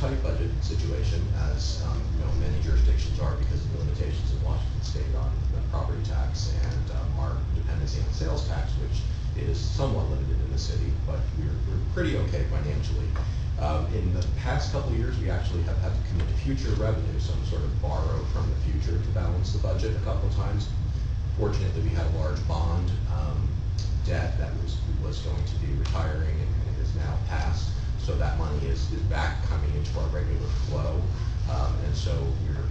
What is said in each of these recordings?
tight budget situation, as many jurisdictions are, because of the limitations in Washington State on property tax and our dependency on sales tax, which is somewhat limited in the city, but we're pretty okay financially. In the past couple of years, we actually have had to commit future revenue, some sort of borrow from the future to balance the budget a couple of times. Fortunately, we had a large bond debt that was going to be retiring, and it is now passed. So that money is back coming into our regular flow, and so we're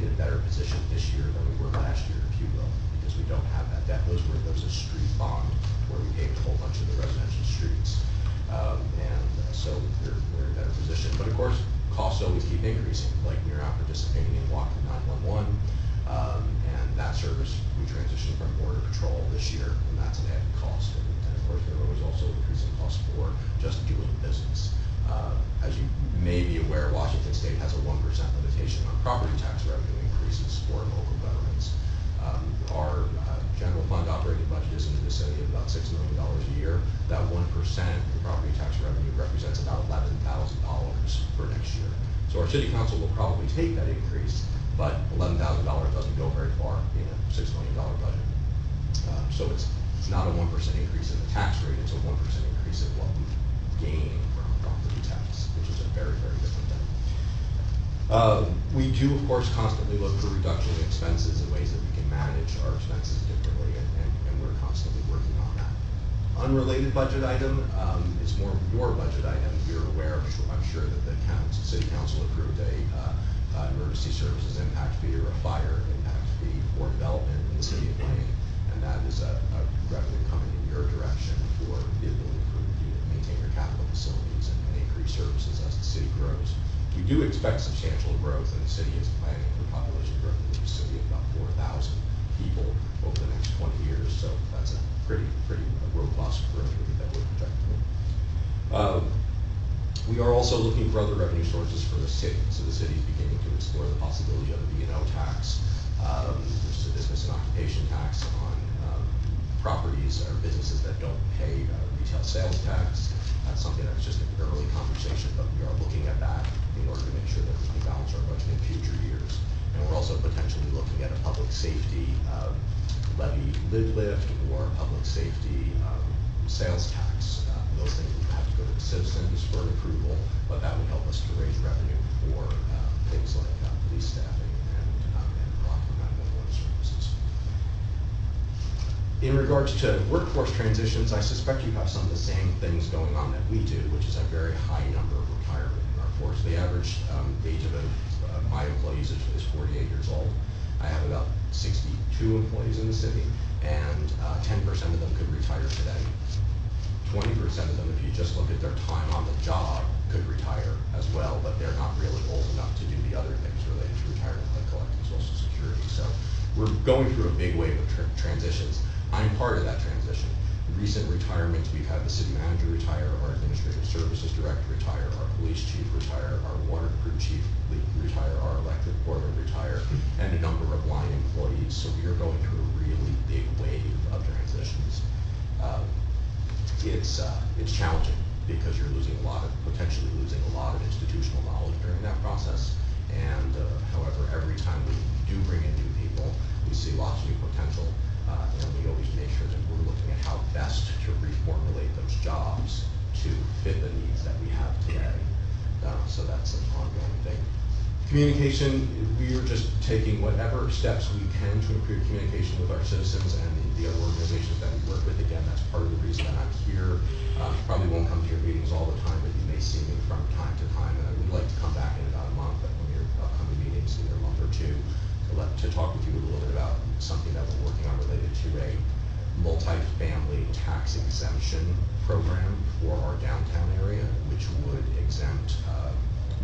in a better position this year than we were last year, if you will, because we don't have that debt. There was a street bond where we paved a whole bunch of the residential streets, and so we're in a better position. But of course, costs always keep increasing. Like, we're now participating in Walk 911, and that service we transitioned from Border Patrol this year, and that's an added cost. And of course, there was also increasing costs for just doing business. As you may be aware, Washington State has a 1% limitation on property tax revenue increases for local governments. Our general fund operating budget is in the vicinity of about $6 million a year. That 1% of property tax revenue represents about $11,000 for next year. So our city council will probably take that increase, but $11,000 doesn't go very far in a $6 million budget. So it's not a 1% increase in the tax rate, it's a 1% increase in what we gain from property tax, which is a very, very different thing. We do, of course, constantly look for reduction in expenses and ways that we can manage our expenses differently, and we're constantly working on that. Unrelated budget item, it's more of your budget item. You're aware, I'm sure, that the city council approved a emergency services impact fee, or a fire impact fee for development in the city of Blaine, and that is a revenue coming in your direction for the ability for you to maintain your capital facilities and increase services as the city grows. We do expect substantial growth, and the city is planning for population growth in the city of about 4,000 people over the next 20 years, so that's a pretty robust growth rate that we're projecting. We are also looking for other revenue sources for the city. So the city is beginning to explore the possibility of a B&O tax, which is a business and occupation tax on properties or businesses that don't pay retail sales tax. That's something that's just an early conversation, but we are looking at that in order to make sure that we can balance our budget in future years. And we're also potentially looking at a public safety levy lid lift, or public safety sales tax. Those things would have to go to the citizens for approval, but that would help us to raise revenue for things like police staffing and blocking 911 services. In regards to workforce transitions, I suspect you have some of the same things going on that we do, which is a very high number of retirement in our force. The average age of my employees is 48 years old. I have about 62 employees in the city, and 10% of them could retire today. 20% of them, if you just look at their time on the job, could retire as well, but they're not really old enough to do the other things related to retirement, like collecting Social Security. So we're going through a big wave of transitions. I'm part of that transition. Recent retirements, we've had the city manager retire, our administrative services director retire, our police chief retire, our water crew chief retire, our electric boiler retire, and a number of line employees. So we are going through a really big wave of transitions. It's challenging because you're potentially losing a lot of institutional knowledge during that process. And however, every time we do bring in new people, we see lots of new potential, and we always make sure that we're looking at how best to reformulate those jobs to fit the needs that we have today. So that's an ongoing thing. Communication, we are just taking whatever steps we can to improve communication with our citizens and the other organizations that we work with. Again, that's part of the reason that I'm here. Probably won't come to your meetings all the time, but you may see me from time to time, and I would like to come back in about a month at one of your upcoming meetings, either a month or two, to talk with you a little bit about something that we're working on related to a multi-family tax exemption program for our downtown area, which would exempt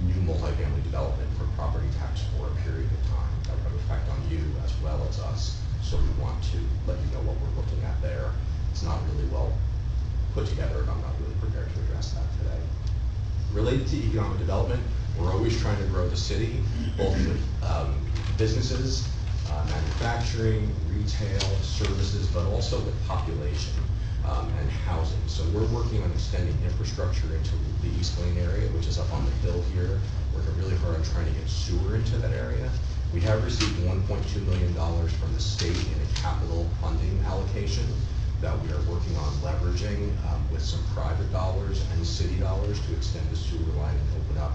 new multifamily development from property tax for a period of time. That would have effect on you as well as us. So we want to let you know what we're looking at there. It's not really well put together, and I'm not really prepared to address that today. Related to economic development, we're always trying to grow the city, both with businesses, manufacturing, retail, services, but also with population and housing. So we're working on extending infrastructure into the East Blaine area, which is up on the hill here. trying to get sewer into that area. We have received $1.2 million from the state in a capital funding allocation that we are working on leveraging with some private dollars and city dollars to extend the sewer line and open up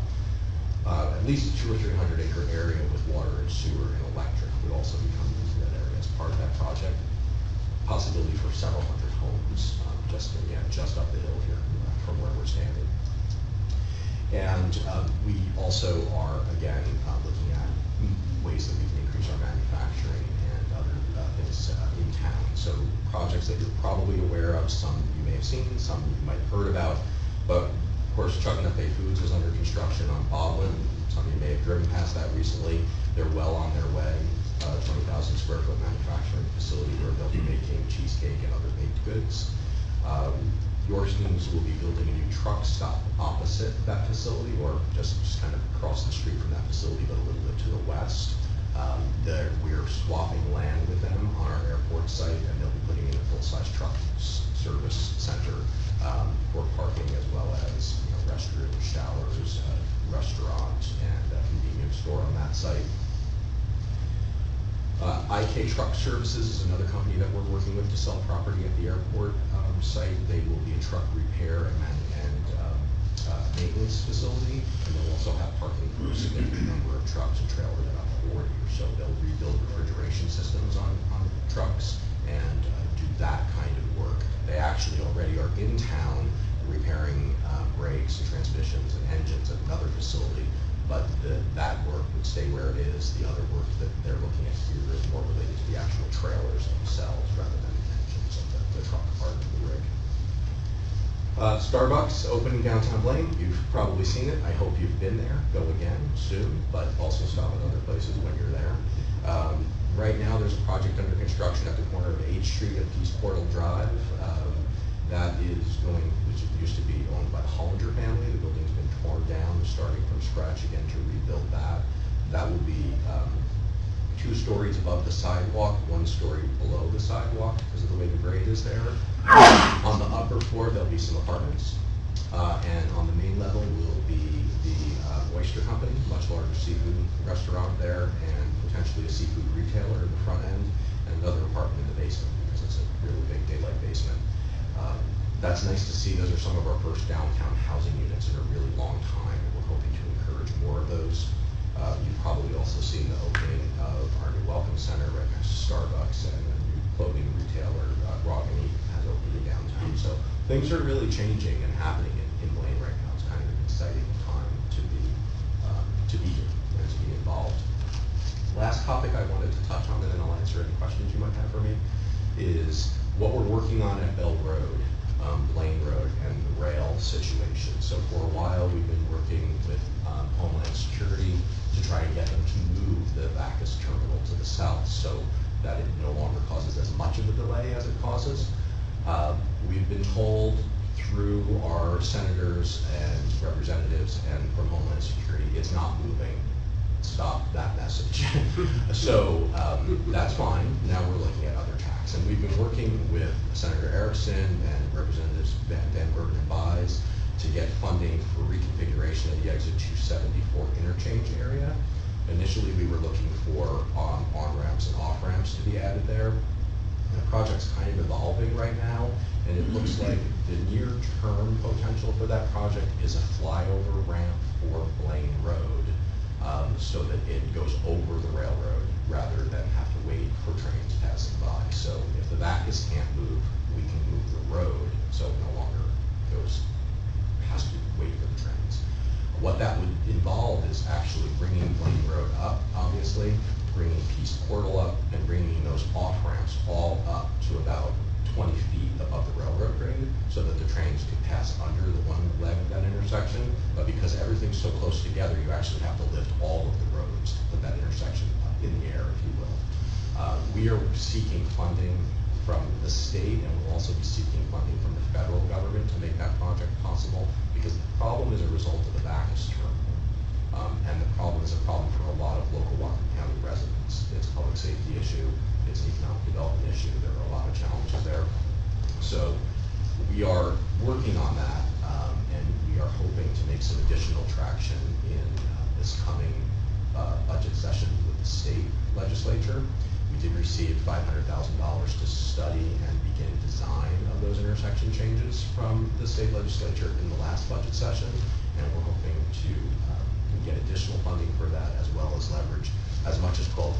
at least 200 or 300 acre area with water and sewer and electric would also be coming into that area as part of that project. Possibility for several hundred homes just up the hill here from where we're standing. And we also are, again, looking at ways that we can increase our manufacturing and other things in town. So projects that you're probably aware of, some you may have seen, some you might have heard about, but of course, Chuck and F.A. Foods is under construction on Baldwin. Some of you may have driven past that recently. They're well on their way. 20,000 square foot manufacturing facility where they'll be making cheesecake and other baked goods. Yorkstons will be building a new truck stop opposite that facility, or just kind of across the street from that facility, but a little bit to the west. We're swapping land with them on our airport site, and they'll be putting in a full-size truck service center for parking, as well as restrooms, showers, restaurant, and a convenience store on that site. IK Truck Services is another company that we're working with to sell property at the airport site. They will be a truck repair and maintenance facility, and they'll also have parking for a significant number of trucks and trailers, about 40 or so. They'll rebuild refrigeration systems on trucks and do that kind of work. They actually already are in town repairing brakes and transmissions and engines at another facility, but that work would stay where it is. The other work that they're looking at here is more related to the actual trailers themselves rather than the engines of the truck part of the rig. Starbucks opening downtown Blaine. You've probably seen it. I hope you've been there. Go again soon, but also stop at other places when you're there. Right now there's a project under construction at the corner of H Street and Peace Portal Drive. That is which used to be owned by the Hollinger family. The building's been torn down, starting from scratch again to rebuild that. That will be 2 stories above the sidewalk, 1 story below the sidewalk because of the way the grade is there. On the upper floor, there'll be some apartments. And on the main level will be the Oyster Company, much larger seafood restaurant there, and potentially a seafood retailer in the front end, and another apartment in the basement because it's a really big daylight basement. That's nice to see. Those are some of our first downtown housing units in a really long time, and we're hoping to encourage more of those. You've probably also seen the opening of our new Welcome Center right next to Starbucks, and a new clothing retailer, Roggany, has opened in downtown. So things are really changing and happening in Blaine right now. It's kind of an exciting time to be here and to be involved. Last topic I wanted to touch on, and then I'll answer any questions you might have for me, is what we're working on at Bell Road, Blaine Road, and the rail situation. So for a while, we've been working with Homeland Security to try and get them to move the Bacchus terminal to the south so that it no longer causes as much of a delay as it causes. We've been told through our senators and representatives and from Homeland Security, it's not moving. Stop that message. So that's fine. Now we're looking at other tacks. And we've been working with Senator Erickson and Representatives Van Burden and Buys to get funding for reconfiguration of the exit 274 interchange area. Initially, we were looking for on-ramps and off-ramps to be added there. The project's kind of evolving right now, and it looks like the near-term potential for that project is a flyover ramp for Blaine Road, so that it goes over the railroad rather than have to wait for trains passing by. So if the Bacchus can't move, we can move the road, so it no longer has to wait for the trains. What that would involve is actually bringing Blaine Road up, obviously, bringing Peace Portal up, and bringing those off-ramps all up to about 20 feet above the railroad grade so that the trains can pass under the one leg of that intersection. But because everything's so close together, you actually have to lift all of the roads to put that intersection up in the air, if you will. We are seeking funding from the state, and we'll also be seeking funding from the federal government to make that project possible, because the problem is a result of the Bacchus terminal. And the problem is a problem for a lot of local Whatcom County residents. It's a public safety issue, it's an economic development issue, there are a lot of challenges there. So we are working on that, and we are hoping to make some additional traction in this coming legislature. We did receive $500,000 to study and begin design of those intersection changes from the state legislature in the last budget session, and we're hoping to get additional funding for that, as well as leverage as much as $12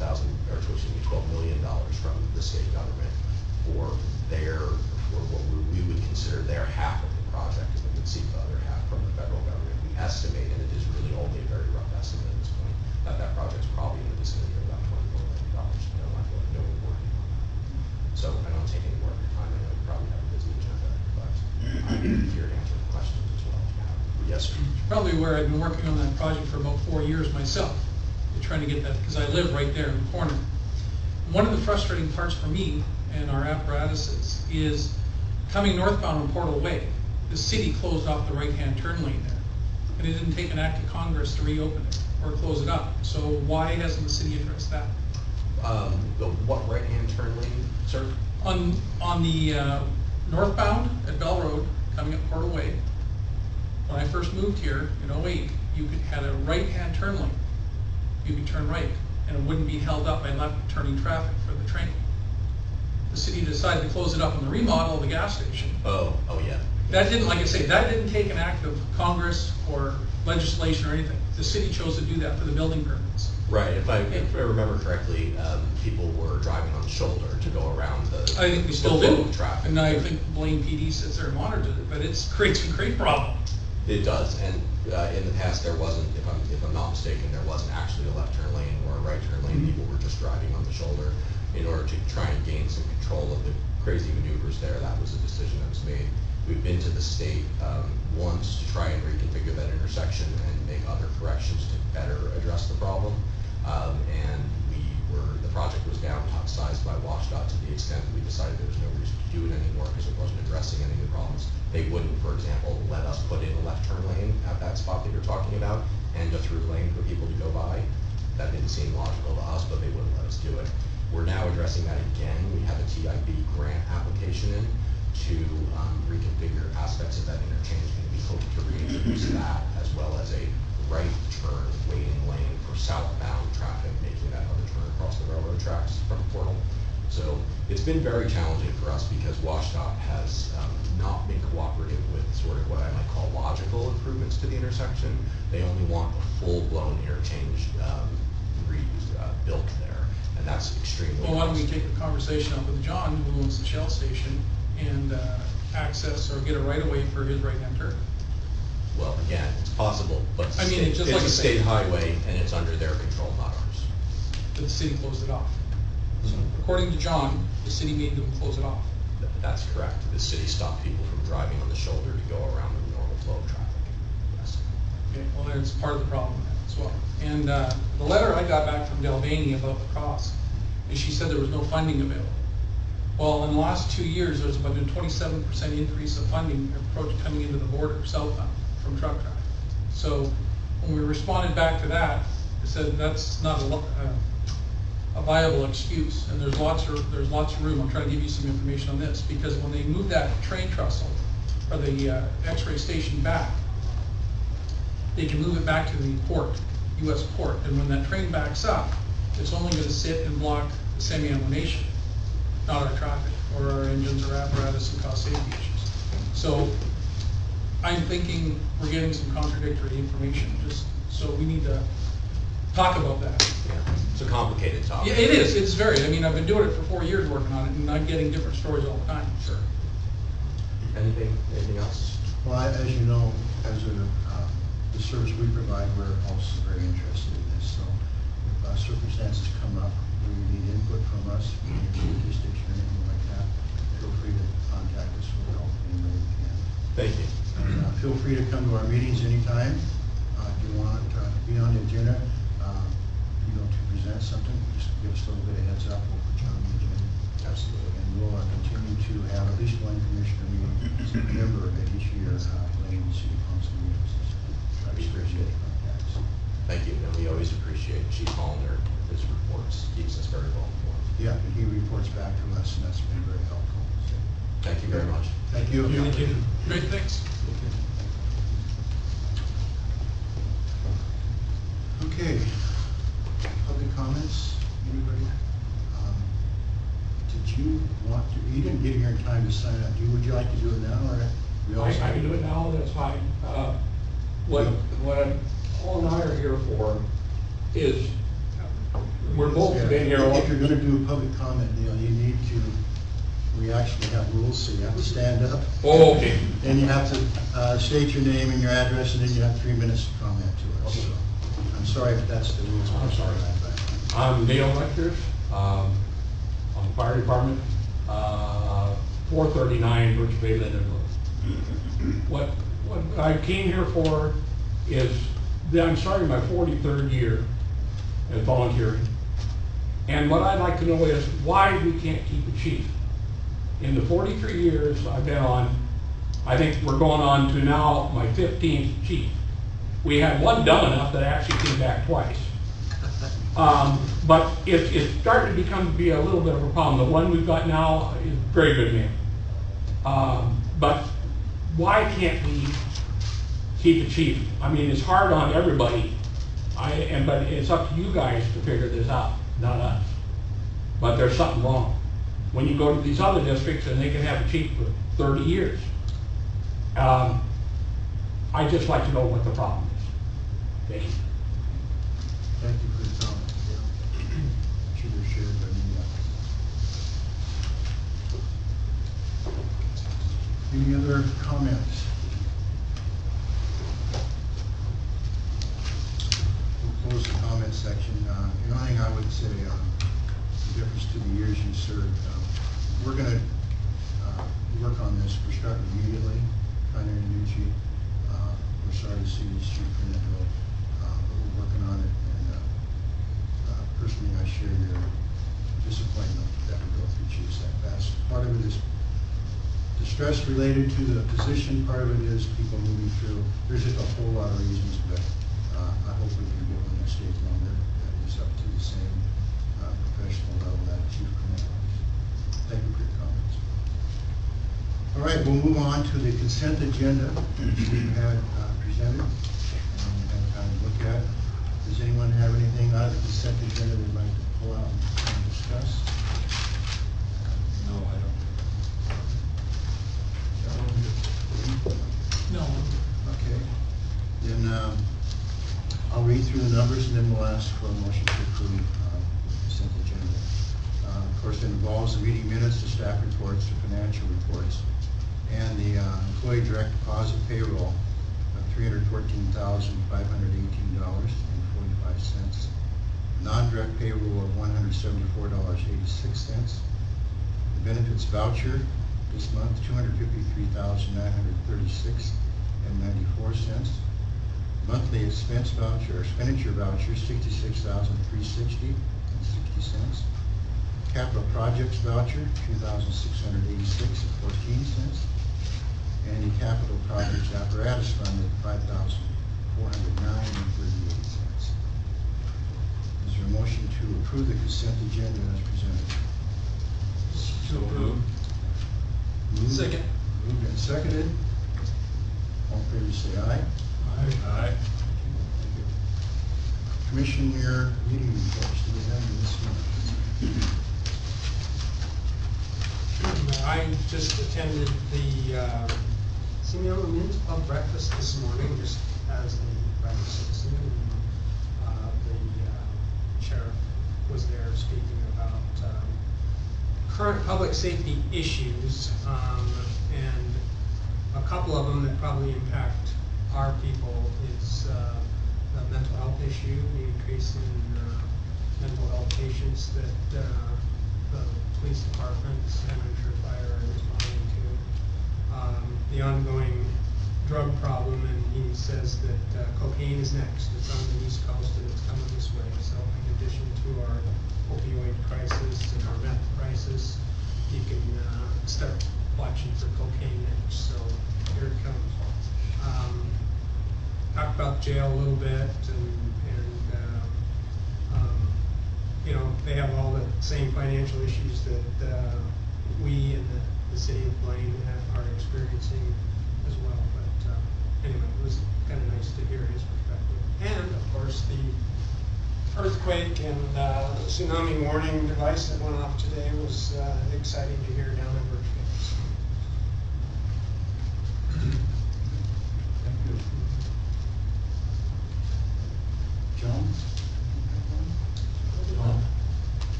million from the state government for what we would consider their half of the project, and we would seek the other half from the federal government. We estimate, and it is really only a very rough estimate at this point, that project's probably in the vicinity of about $24 million. I don't have to know we're working on that. So I don't take any more of your time. I know you probably have a busy agenda, but I'm here to answer the questions as well. Yes, sir. Probably where I've been working on that project for about 4 years myself, trying to get that, because I live right there in the corner. One of the frustrating parts for me and our apparatuses is coming northbound on Portal Way. The city closed off the right-hand turn lane there, and it didn't take an act of Congress to reopen it or close it up. So why hasn't the city addressed that? What right-hand turn lane, sir? On the northbound at Bell Road, coming up Portal Way, when I first moved here in 08, you had a right-hand turn lane. You could turn right, and it wouldn't be held up by left turning traffic for the train. The city decided to close it up in the remodel of the gas station. Oh yeah. That didn't, like I say, that didn't take an act of Congress or legislation or anything. The city chose to do that for the building permits. Right, if I remember correctly, people were driving on the shoulder to go around the I think we still flow do. of traffic. And I think Blaine PD sits there and monitors it, but it creates a great problem. It does, and in the past there wasn't, if I'm not mistaken, there wasn't actually a left turn lane or a right turn lane. People were just driving on the shoulder in order to try and gain some control of the crazy maneuvers there. That was a decision that was made. We've been to the state once to try and reconfigure that intersection and make other corrections to better address the problem. And the project was downsized by WashDOT to the extent that we decided there was no reason to do it anymore because it wasn't addressing any of the problems. They wouldn't, for example, let us put in a left turn lane at that spot that you're talking about and a through lane for people to go by. That didn't seem logical to us, but they wouldn't let us do it. We're now addressing that again. We have a TIB grant application in to reconfigure aspects of that interchange, and we hope to reintroduce that as well as a right turn waiting lane for southbound traffic, making that other turn across the railroad tracks from Portal. So it's been very challenging for us because WashDOT has not been cooperative with sort of what I might call logical improvements to the intersection. They only want a full-blown interchange built there, and that's extremely Well, why don't we take the conversation up with John, who owns the Shell station, and access or get a right-of-way for his right-hand turn? Well, again, it's possible, but I mean, it's just like a state highway and it's under their control, not ours. But the city closed it off. So according to John, the city made them close it off. That's correct. The city stopped people from driving on the shoulder to go around the normal flow of traffic. Yes. Okay, well, that's part of the problem as well. And the letter I got back from Delvany about the cost is she said there was no funding available. Well, in the last 2 years, there's about a 27% increase of funding approach coming into the border southbound from truck traffic. So when we responded back to that, it said that's not a viable excuse, and there's lots of room. I'm trying to give you some information on this because when they moved that train trestle or the X-ray station back, they can move it back to the port, U.S. port, and when that train backs up, it's only going to sit and block the semi-inland nation, not our traffic or our engines or apparatus and cause safety issues. So I'm thinking we're getting some contradictory information, just so we need to talk about that. Yeah, it's a complicated topic. Yeah, it is. It's very. I mean, I've been doing it for 4 years working on it, and I'm getting different stories all the time. Sure. Anything else? Well, as you know, as the service we provide, we're also very interested in this. So if circumstances come up where you need input from us, from your school district or anything like that, feel free to contact us. We'll help any way we can. Thank you. And feel free to come to our meetings anytime. If you want to be on the agenda, to present something, just give us a little bit of heads up. We'll put you on the agenda. Absolutely. And we'll continue to have at least one commissioner meeting member at each year playing city council meetings. We appreciate it. Thank you, and we always appreciate Chief Hollander. His reports keeps us very well informed. Yeah, and he reports back to us, and that's been very helpful. So, Thank you very much. thank you. Thank you. Great, thanks. Okay. Public comments? Anybody you want to, you didn't get here in time to sign up. Would you like to do it now, or? we I also- can do it now, that's fine. What Paul and I are here for is, we're both Yeah, been here. If you're gonna do a public comment, Neil, you need to, we actually have rules, so you have to stand up. Oh, okay. And you have to state your name and your address, and then you have 3 minutes to comment to us. Okay. So, I'm sorry if that's the rules. I'm sorry. I'm Dale Lecters, on the fire department, 439 Birch Bay, Linden Road. What I came here for is, that I'm starting my 43rd year as volunteering. And what I'd like to know is why we can't keep a chief. In the 43 years I've been on, I think we're going on to now my 15th chief. We had one dumb enough that actually came back twice. But it's starting to be a little bit of a problem. The one we've got now is a very good man. But why can't we keep a chief? I mean, it's hard on everybody. But it's up to you guys to figure this out, not us. But there's something wrong. When you go to these other districts and they can have a chief for 30 years. I'd just like to know what the problem is. Thank you. Thank you for the comment. Yeah. Should have shared, but any other comments? We'll close the comment section. The only thing I would say, the difference to the years you served, we're gonna work on this. We're starting immediately, trying to new chief. We're sorry to see this chief for that role, but we're working on it. And personally, I share your disappointment that we go through chiefs that fast. Part of it is the stress related to the position. Part of it is people moving through. There's just a whole lot of reasons, but I hope we can get one that stays longer, that is up to the same professional level that chief command. Thank you for your comments. All right, we'll move on to the consent agenda which we had presented and had time to look at. Does anyone have anything out of the consent agenda they'd like to pull out and discuss? No, I don't. No. Okay. Then I'll read through the numbers and then we'll ask for a motion to approve consent agenda. Of course, it involves the meeting minutes, the staff reports, the financial reports, and the employee direct deposit payroll of $314,518.45. Non-direct payroll of $174.86. The benefits voucher this month, $253,936.94. Monthly expense voucher, or expenditure voucher, $66,360.60. Capital projects voucher, $2,686.14. And the capital projects apparatus fund at $5,409.38. Is there a motion to approve the consent agenda as presented? To approve. Moved. Second. Moved and seconded. All in favor say aye. Aye. Thank you. Commissioner meeting reports, do we have any this month? I just attended the Senior Men's Club breakfast this morning, just as a private citizen. The sheriff was there speaking about current public safety issues, and a couple of them that probably impact our people is the mental health issue, the increase in mental health patients that the police departments and I'm sure fire are responding to. The ongoing drug problem, and he says that cocaine is next. It's on the East Coast and it's coming this way. So in addition to our opioid crisis and our meth crisis, you can start watching for cocaine next. So here it comes. Talked about jail a little bit, and you know, they have all the same financial issues that we in the city of Blaine are experiencing as well. But anyway, it was kind of nice to hear his perspective. And of course, the Earth earthquake and tsunami warning device that went off today was exciting to hear down in Birchfield. Thank you. John?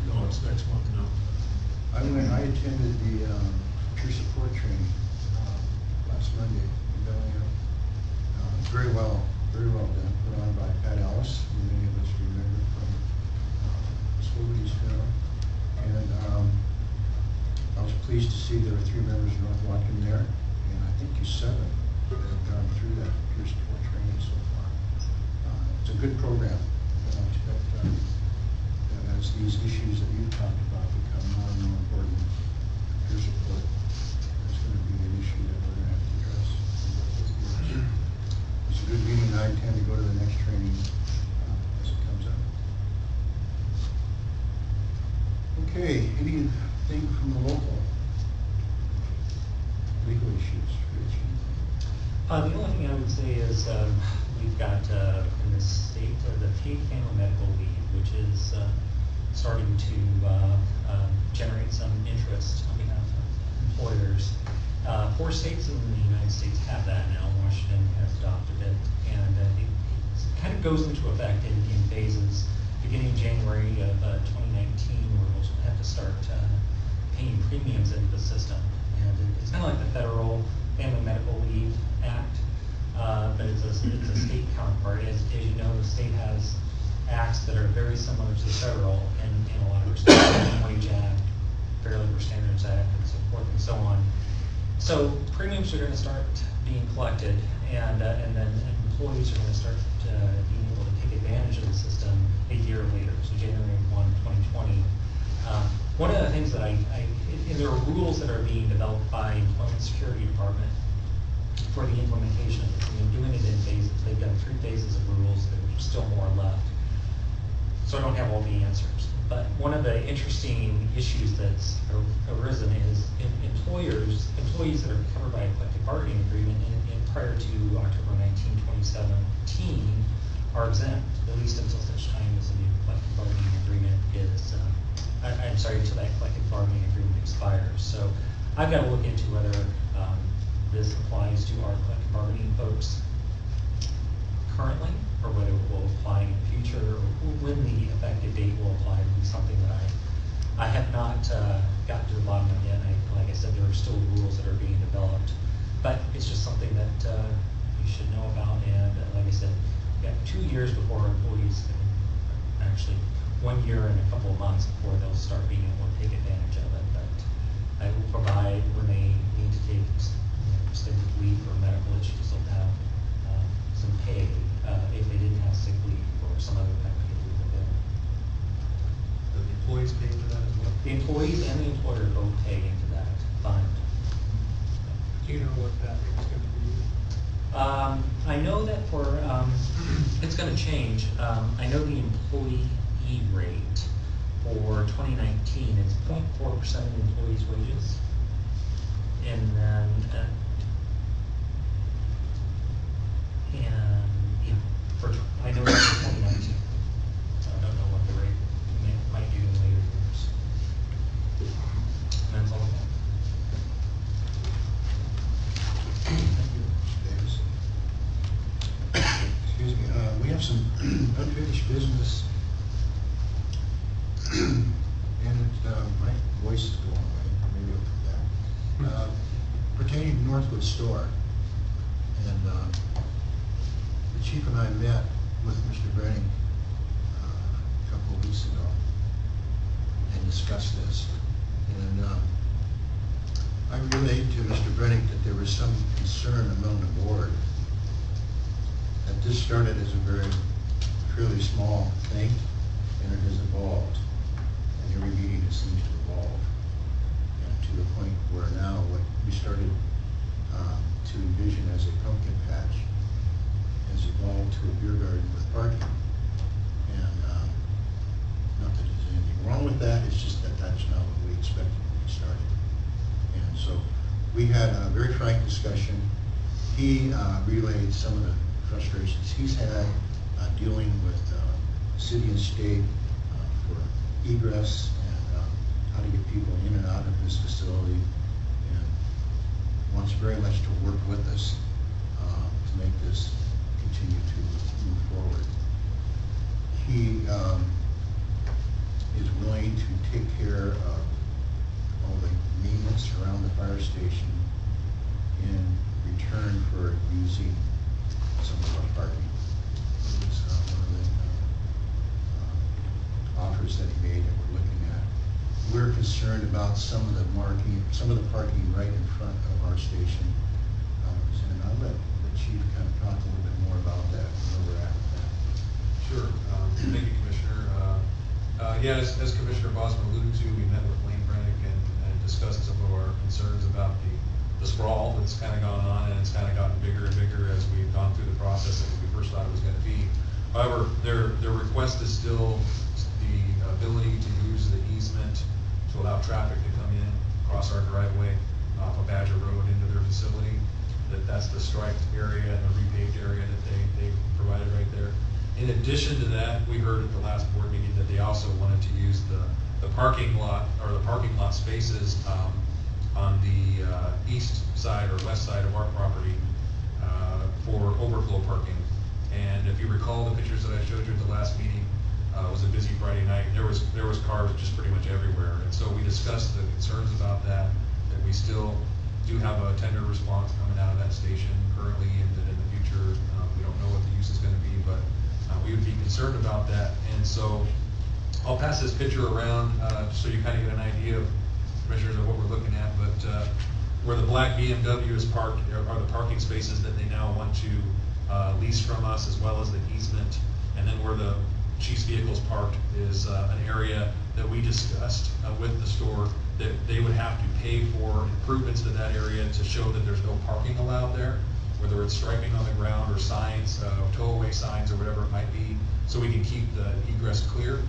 No, it's next month now. I attended the peer support training last Monday in Bellingham. Very well done, put on by Pat Ellis, who many of us remember from Swobody's funeral. And I was pleased to see there were 3 members of North Watcom there, and I think 7 that have gone through that peer support training so far. It's a good program, and I expect that as these issues that you've talked about become more and more important, peer support is going to be an issue that we're going to have to address. It's a good meeting, and I intend to go to the next training as it comes up. Okay, anything from the local? Legal issues, Rich? The only thing I would say is we've got in the state the paid family medical leave, which is starting to generate some interest on behalf of employers. 4 states in the United States have that now. Washington has adopted it, and it kind of goes into effect in phases. Beginning January of 2019, we'll have to start paying premiums into the system. And it's kind of like the Federal Family Medical Leave Act, but it's a state counterpart. As you know, the state has acts that are very similar to the federal in a lot of respects. Minimum Wage Act, Fair Labor Standards Act, and so forth and so on. So premiums are going to start being collected, and then employees are going to start being able to take advantage of the system a year later, so January 1, 2020. One of the things that and there are rules that are being developed by Employment Security Department for the implementation of this, and they're doing it in phases. They've done 3 phases of rules, there's still more left. So I don't have all the answers. But one of the interesting issues that's arisen is employees that are covered by a collective bargaining agreement prior to October 19, 2017 are exempt, at least until such time as the new collective bargaining agreement is, until that collective bargaining agreement expires. So I've got to look into whether this applies to our collective bargaining folks currently, or whether it will apply in the future, or when the effective date will apply. Will be something that I have not gotten to the bottom of yet. Like I said, there are still rules that are being developed, but it's just something that you should know about. And like I said, we got 2 years before our employees can actually 1 year and a couple of months before they'll start being able to take advantage of it. But I will provide when they need to take extended leave or medical issues, they'll have some pay if they didn't have sick leave or some other kind of leave available. Do the employees pay into that as well? The employees and the employer both pay into that fund. Do you know what that is going to be? I know that for, it's gonna change. I know the employee rate for 2019 is 0.4% of the employees' wages. And then, I know that's for 2019. So I don't know what the rate might do in later years. And that's all I have. Thank you. Davis. Excuse me, we have some unfinished business. And my voice is going away, maybe I'll put that. Pertaining to Northwood Store. And the chief and I met with Mr. Brenning a couple of weeks ago and discussed this. And I relayed to Mr. Brenning that there was some concern among the board that this started as a fairly small thing, and it has evolved. And every meeting it seems to evolve. And to the point where now what we started to envision as a pumpkin patch has evolved to a beer garden with parking. And not that there's anything wrong with that, it's just that that's not what we expected when we started. And so we had a very frank discussion. He relayed some of the frustrations he's had dealing with city and state for egress and how to get people in and out of this facility, and wants very much to work with us to make this continue to move forward. He is willing to take care of all the maintenance around the fire station in return for using some of our parking. It's one of the offers that he made that we're looking at. We're concerned about some of the parking right in front of our station. And I'll let the chief kind of talk a little bit more about that, where we're at with that. Sure. Thank you, Commissioner. Yeah, as Commissioner Bosman alluded to, we met with Wayne Brennick and discussed some of our concerns about the sprawl that's kind of gone on, and it's kind of gotten bigger and bigger as we've gone through the process that we first thought it was going to be. However, their request is still the ability to use the easement to allow traffic to come in, across our driveway, off of Badger Road into their facility. That's the striped area and the repaved area that they provided right there. In addition to that, we heard at the last board meeting that they also wanted to use the parking lot, or the parking lot spaces on the east side or west side of our property for overflow parking. And if you recall the pictures that I showed you at the last meeting, it was a busy Friday night. There was cars just pretty much everywhere. And so we discussed the concerns about that we still do have a tender response coming out of that station currently, and that in the future, we don't know what the use is gonna be, but we would be concerned about that. And so I'll pass this picture around, just so you kind of get an idea of, commissioners, of what we're looking at. But where the black BMW is parked are the parking spaces that they now want to lease from us, as well as the easement. And then where the chief's vehicles parked is an area that we discussed with the store, that they would have to pay for improvements to that area to show that there's no parking allowed there, whether it's striping on the ground or signs, tow-away signs or whatever it might be, so we can keep the egress clear.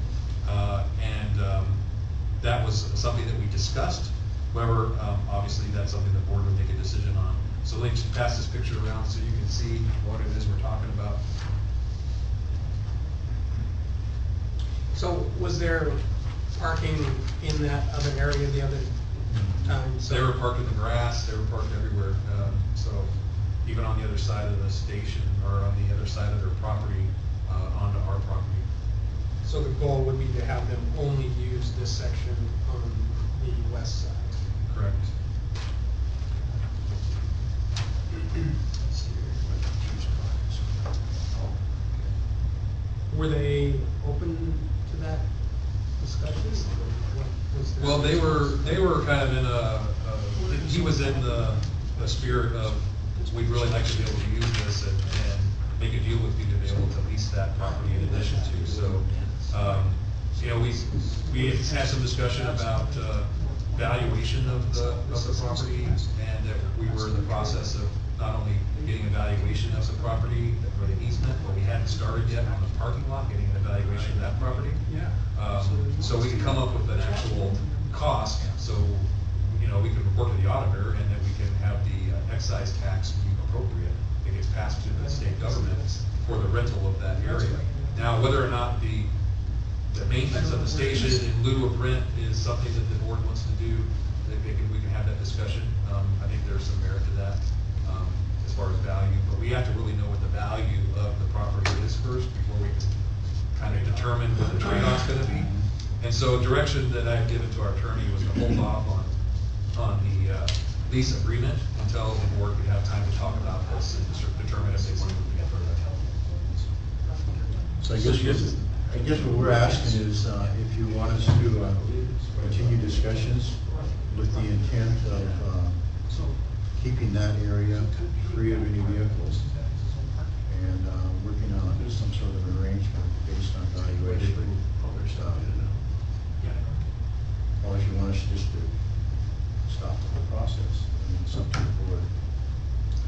That was something that we discussed. However, obviously that's something the board would make a decision on. So let's pass this picture around so you can see what it is we're talking about. So was there parking in that other area the other time? So They were parked in the grass, they were parked everywhere. So even on the other side of the station, or on the other side of their property, onto our property. So the goal would be to have them only use this section on the west side. Correct. Were they open to that discussion? Or what was their- Well, they were kind of in he was in the spirit of, we'd really like to be able to use this and make a deal with you to be able to lease that property in addition to. So, you know, we had some discussion about valuation of the property, and that we were in the process of not only getting a valuation of the property for the easement, but we hadn't started yet on the parking lot, getting an evaluation of that property. Yeah. So we can come up with an actual cost, so, you know, we can report to the auditor, and then we can have the excise tax be appropriate. It gets passed to the state government for the rental of that area. Now, whether or not the maintenance of the station in lieu of rent is something that the board wants to do, we can have that discussion. I think there's some merit to that, as far as value, but we have to really know what the value of the property is first before we can kind of determine what the trade-off's gonna be. And so direction that I had given to our attorney was to hold off on the lease agreement until the board could have time to talk about this and determine if they want to move further. So I guess what we're asking is, if you want us to continue discussions with the intent of keeping that area free of any vehicles, and working on some sort of arrangement based on valuation. Or if you want us just to stop the whole process, I mean, it's up to the board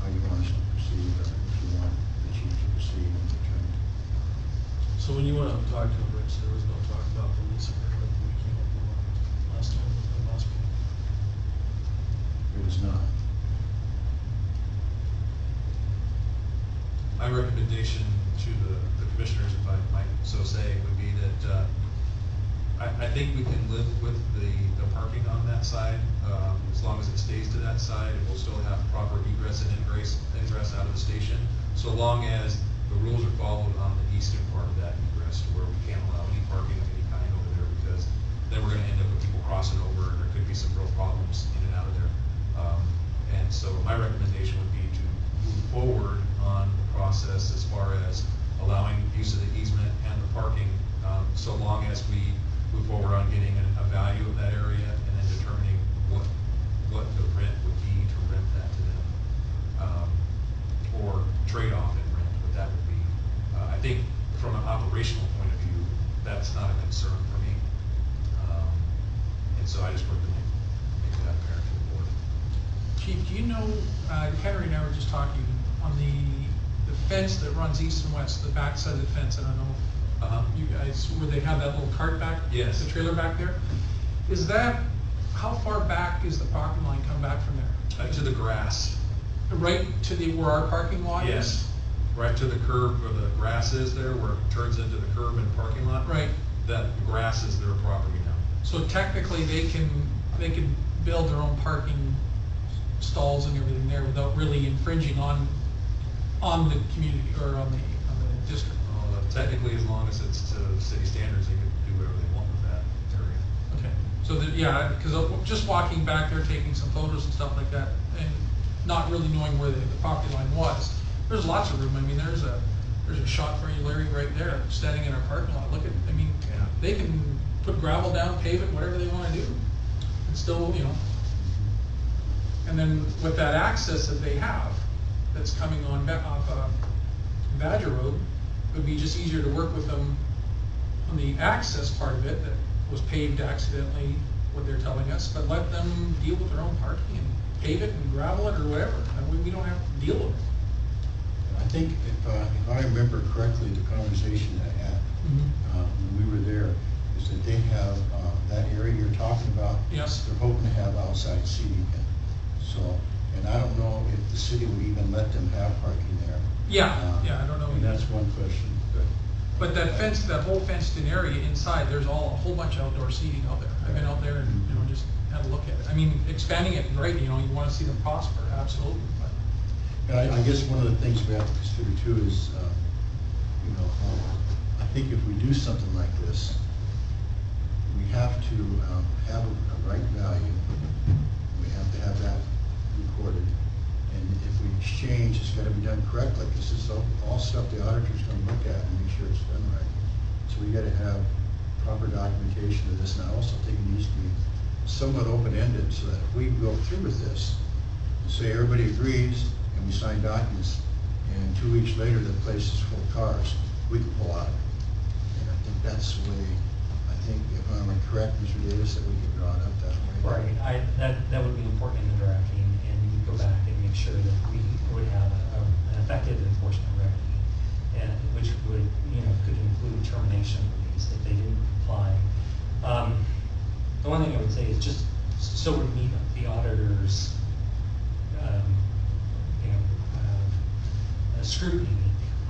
how you want us to proceed, or if you want the chief to proceed in the term. So when you went out and talked to him, Rich, there was no talk about the lease agreement we came up with last time with the last meeting? It was not. My recommendation to the commissioners, if I might so say, would think we can live with the parking on that side, as long as it stays to that side. It will still have proper egress and ingress out of the station, so long as the rules are followed on the eastern part of that egress, to where we can't allow any parking of any kind over there, because then we're gonna end up with people crossing over, and there could be some real problems in and out of there. And so my recommendation would be to move forward on the process as far as allowing use of the easement and the parking, so long as we move forward on getting a value of that area and then determining what the rent would be to rent that to them, or trade off in rent, what that would be. I think from an operational point of view, that's not a concern for me. And so I just wanted to make that apparent to the board. Chief, do you know, Henry and I were just talking on the fence that runs east and west, the back side of the fence, I don't know. You guys, where they have that little cart back? Yes. The trailer back there? Is that, how far back is the parking line come back from there? To the grass. Right to where our parking lot is? Yes, right to the curb where the grass is there, where it turns into the curb and parking lot. Right. That grass is their property now. So technically, they can build their own parking stalls and everything there without really infringing on the community, or on the district? Technically, as long as it's to city standards, they can do whatever they want with that area. Okay, so that, yeah, because just walking back there, taking some photos and stuff like that, and not really knowing where the property line was, there's lots of room. I mean, there's a shot for you, Larry, right there, standing in our parking lot. Look at, I mean, Yeah. they can put gravel down, pave it, whatever they wanna do. It's still, you know. And then with that access that they have, that's coming on off Badger Road, it would be just easier to work with them on the access part of it that was paved accidentally, what they're telling us, but let them deal with their own parking and pave it and gravel it or whatever. That way we don't have to deal with it. I think if I remember correctly, the conversation that I had when we were there, is that they have, that area you're talking about. Yes. They're hoping to have outside seating. So, and I don't know if the city would even let them have parking there. Yeah, I don't know. And that's one question. But that fence, that whole fenced-in area inside, there's a whole bunch of outdoor seating out there. I've been out there and, you know, just had a look at it. I mean, expanding it, great, you know, you wanna see them prosper, absolutely, but. And I guess one of the things we have to consider too is, you know, I think if we do something like this, we have to have a right value. We have to have that recorded. And if we exchange, it's gotta be done correctly, because this is all stuff the auditor's gonna look at and make sure it's done right. So we gotta have proper documentation of this, and I also think it needs to be somewhat open-ended, so that if we go through with this, and say everybody agrees, and we sign documents, and 2 weeks later, the place is full of cars, we can pull out of it. And I think that's the way, I think, if I'm correct, Mr. Davis, that we can draw it up that way. Right, that would be important in the drafting, and we could go back and make sure that we would have an effective enforcement remedy, and which would, you know, could include termination of these if they didn't comply. The one thing I would say is just so we meet the auditor's, you know, scrutiny.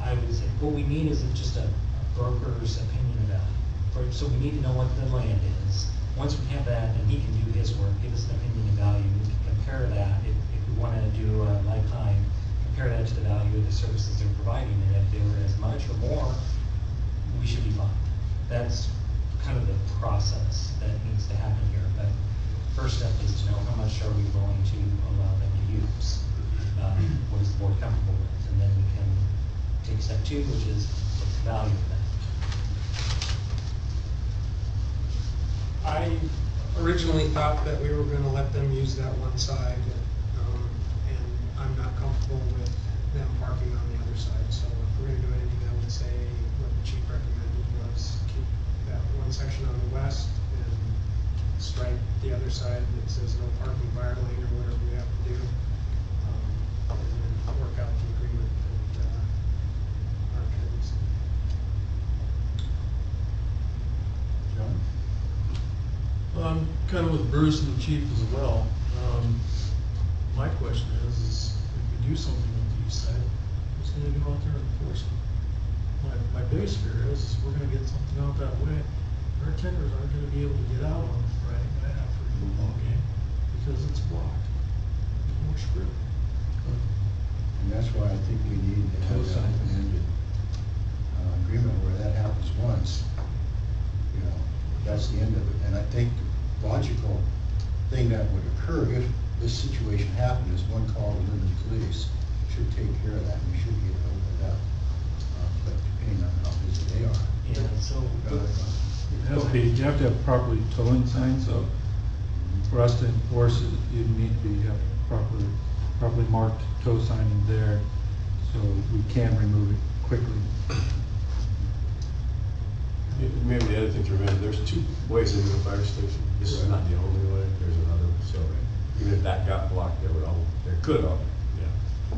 I would say what we need is just a broker's opinion about it. So we need to know what the land is. Once we have that, then he can do his work, give us an opinion of value. We can compare that, if we want to do a lifetime, compare that to the value of the services they're providing, and if they were as much or more, we should be fine. That's kind of the process that needs to happen here. But first step is to know how much are we going to allow them to use. What is the board comfortable with? And then we can take step 2, which is what's the value of that. I originally thought that we were gonna let them use that one side, and I'm not comfortable with them parking on the other side. So if we're gonna do anything, I would say what the chief recommended was keep that one section on the west and strike the other side that says no parking bar lane or whatever we have to do. And then work out the agreement that our attorneys. John? Well, I'm kind of with Bruce and the chief as well. My question is if we do something with the east side, who's gonna go out there and enforce it? My biggest fear is we're gonna get something out that way, our bartenders aren't gonna be able to get out on Friday night after a football game because it's blocked. More script. And that's why I think we need to have an open-ended agreement where that happens once, you know, that's the end of it. And I think logical thing that would occur if this situation happened is one call to Linden Police should take care of that, and we should get it opened up. But depending on how busy they are. Yeah, so, You have to have properly towing signs, so for us to enforce it, you need to have properly marked tow sign in there, so we can remove it quickly. Maybe the other thing to remember, there's two ways into the fire station. This is not the only way, there's another, so even if that got blocked, there could have, yeah.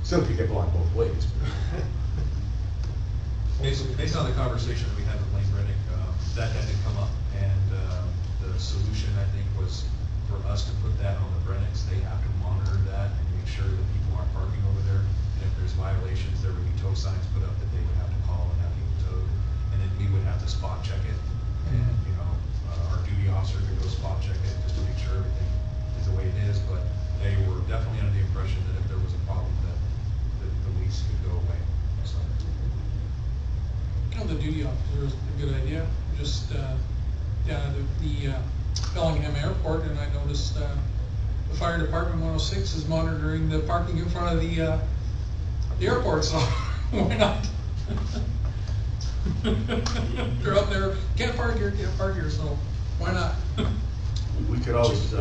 Still could get blocked both ways. Based on the conversation that we had with Lane Reddick, that had to come up, and the solution, I think, was for us to put that on the Brennicks. They have to monitor that and make sure that people aren't parking over there. And if there's violations, there would be tow signs put up that they would have to call and have people towed. And then we would have to spot check it, and, you know, our duty officer could go spot check it just to make sure everything is the way it is. But they were definitely under the impression that if there was a problem, that the lease could go away. So. You know, the duty officer is a good idea, just, down at the Bellingham Airport, and I noticed, the fire department 106 is monitoring the parking in front of the airport, so why not? They're up there, can't park here, so why not? We could always